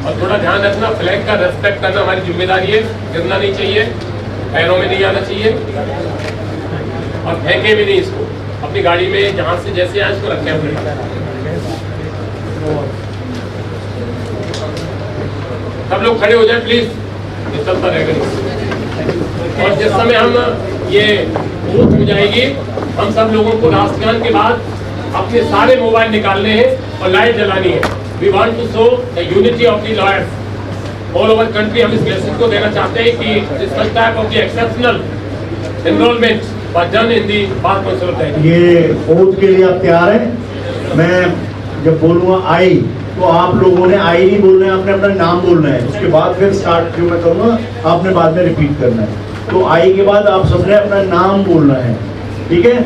और थोड़ा ध्यान रखना, फ्लैग का रेस्पेक्ट करना हमारी जिम्मेदारी है। गिरना नहीं चाहिए, पैरों में नहीं आना चाहिए और फेंके भी नहीं इसको। अपनी गाड़ी में जहाँ से जैसे आए उसको रखने पड़ेगा। सब लोग खड़े हो जाए प्लीज, ये चलता रहेगा। और जिस समय हम ये बूथ हो जाएगी, हम सब लोगों को राष्ट्रगान के बाद अपने सारे मोबाइल निकालने हैं और लाइट जलानी है। We want to show the unity of the lawyers all over country. हम इस मैसेज को देना चाहते हैं कि this type of the exceptional enrolment was done in the bar council of Delhi. ये ओथ के लिए आप तैयार हैं? मैं जब बोलूँगा आई, तो आप लोगों ने आई नहीं बोलना है, आपने अपना नाम बोलना है। उसके बाद फिर स्टार्ट जो मैं करूँगा आपने बाद में रिपीट करना है। तो आई के बाद आप सबने अपना नाम बोलना है, ठीक है?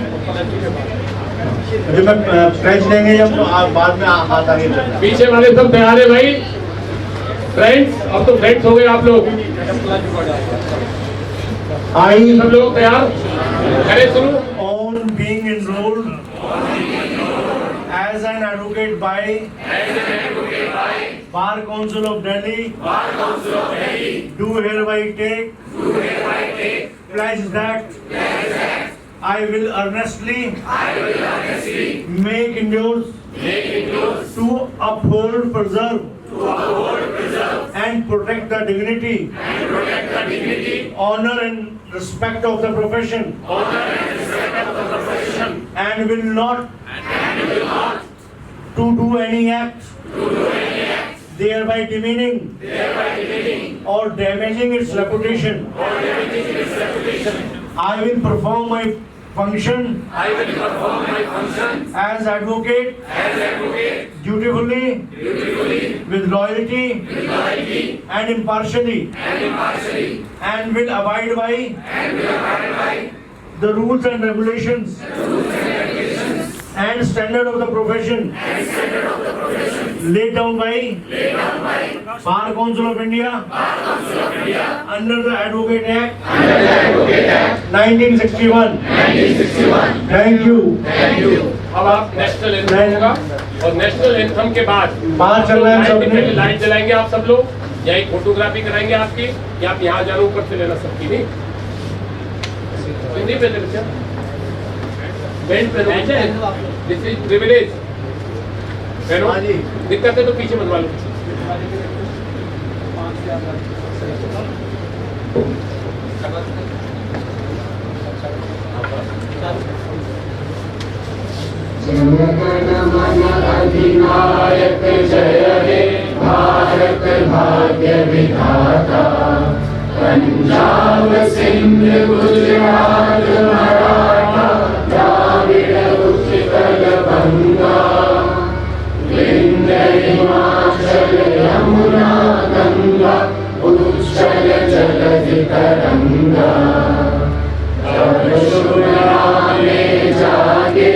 जब मैं फ्रेंच लेंगे जब, तो आप बाद में हाथ आगे करना है। पीछे वाले सब तैयार है भाई? फ्रेंड्स, अब तो फ्रेंड्स हो गए आप लोग। आई सब लोग तैयार? करे शुरू। on being enrolled as an advocate by Bar Council of Delhi, do hereby take pledge that I will earnestly make endures to uphold, preserve and protect the dignity, honor and respect of the profession, and will not to do any act thereby demeaning or damaging its reputation. I will perform my function as advocate dutifully, with loyalty and impartially, and will abide by the rules and regulations and standard of the profession laid down by Bar Council of India under the Advocate Act 1961. Thank you. अब आप नेशनल एंथम होगा और नेशनल एंथम के बाद बाहर चल रहे हैं सबने। लाइट जलाएंगे आप सब लोग, या एक फोटोग्राफी कराएंगे आपकी, या आप यहाँ जानो ऊपर से लेना सबकी। नहीं हिंदी पे बच्चा बैंड पे दिस इज प्रिविलेज। दिक्कत है तो पीछे बनवा लो। अधिनायक जय हे भारत भाग्य विधाता, पंजाब सिंध गुजरात मराठा द्राविड़ उत्कल बंगा, विंध्य हिमाचल यमुना गंगा, उच्चल जलधि तरंगा। तब शुभ नामे जागे,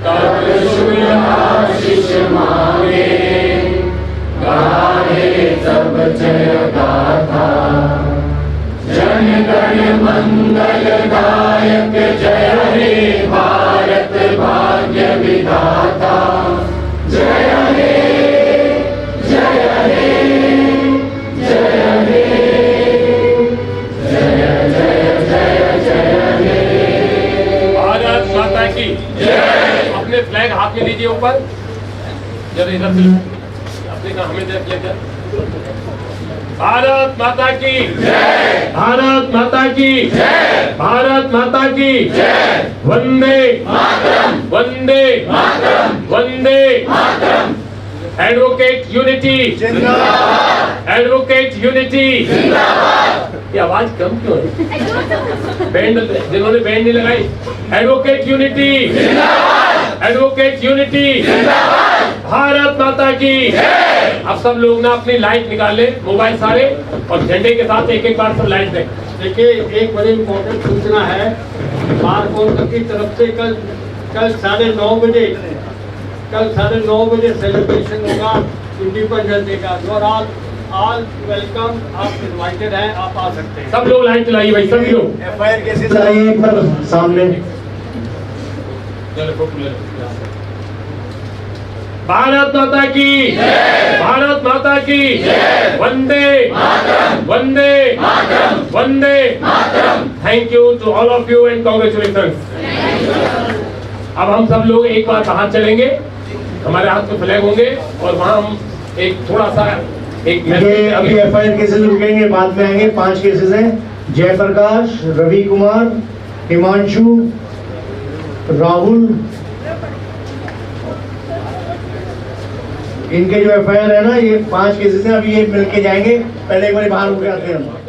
तब शुभ आशीष मांगे, गाहे तब जय गाथा। जन गण मंगल दायक जय हे भारत भाग्य विधाता, जय हे जय हे जय हे जय जय जय जय हे। भारत माता की जय। अपने फ्लैग हाथ में लीजिए ऊपर, जरा इधर से अपने का हमें दे दिया। भारत माता की जय, भारत माता की जय, भारत माता की जय। वंदे मातरम, वंदे मातरम, वंदे मातरम। एडवोकेट यूनिटी जिंदाबाद, एडवोकेट यूनिटी जिंदाबाद। ये आवाज कम क्यों है? बैंड जिन्होंने बैंड नहीं लगाई। एडवोकेट यूनिटी जिंदाबाद, एडवोकेट यूनिटी जिंदाबाद। भारत माता की जय। अब सब लोग ना अपनी लाइट निकाले, मोबाइल सारे, और झंडे के साथ एक एक बार सब लाइट दें। देखिए, एक बड़ी इम्पोर्टेंट सूचना है बार काउंसिल की तरफ से। कल 9:30 बजे, कल 9:30 बजे सेलिब्रेशन होगा इंडिपेंडेंस डे का। और ऑल वेलकम, आप इनवाइटेड हैं, आप आ सकते हैं। सब लोग लाइट चलाइए भाई, सभी लोग। एफआईआर केसेस आइए एक बार सामने। भारत माता की जय, भारत माता की जय। वंदे मातरम, वंदे मातरम, वंदे मातरम। Thank you to all of you and congratulations. अब हम सब लोग एक बार बाहर चलेंगे, हमारे हाथ में फ्लैग होंगे और वहाँ हम एक थोड़ा सा एक ये अभी एफआईआर केसेस रुकेंगे, बाद में आएंगे। 5 केसेस हैं, जयप्रकाश, रवि कुमार, हिमांशु, राहुल, इनके जो एफआईआर है ना, ये 5 केसेस हैं। अभी ये मिलके जाएंगे, पहले एक बार बाहर होके आते हैं हम।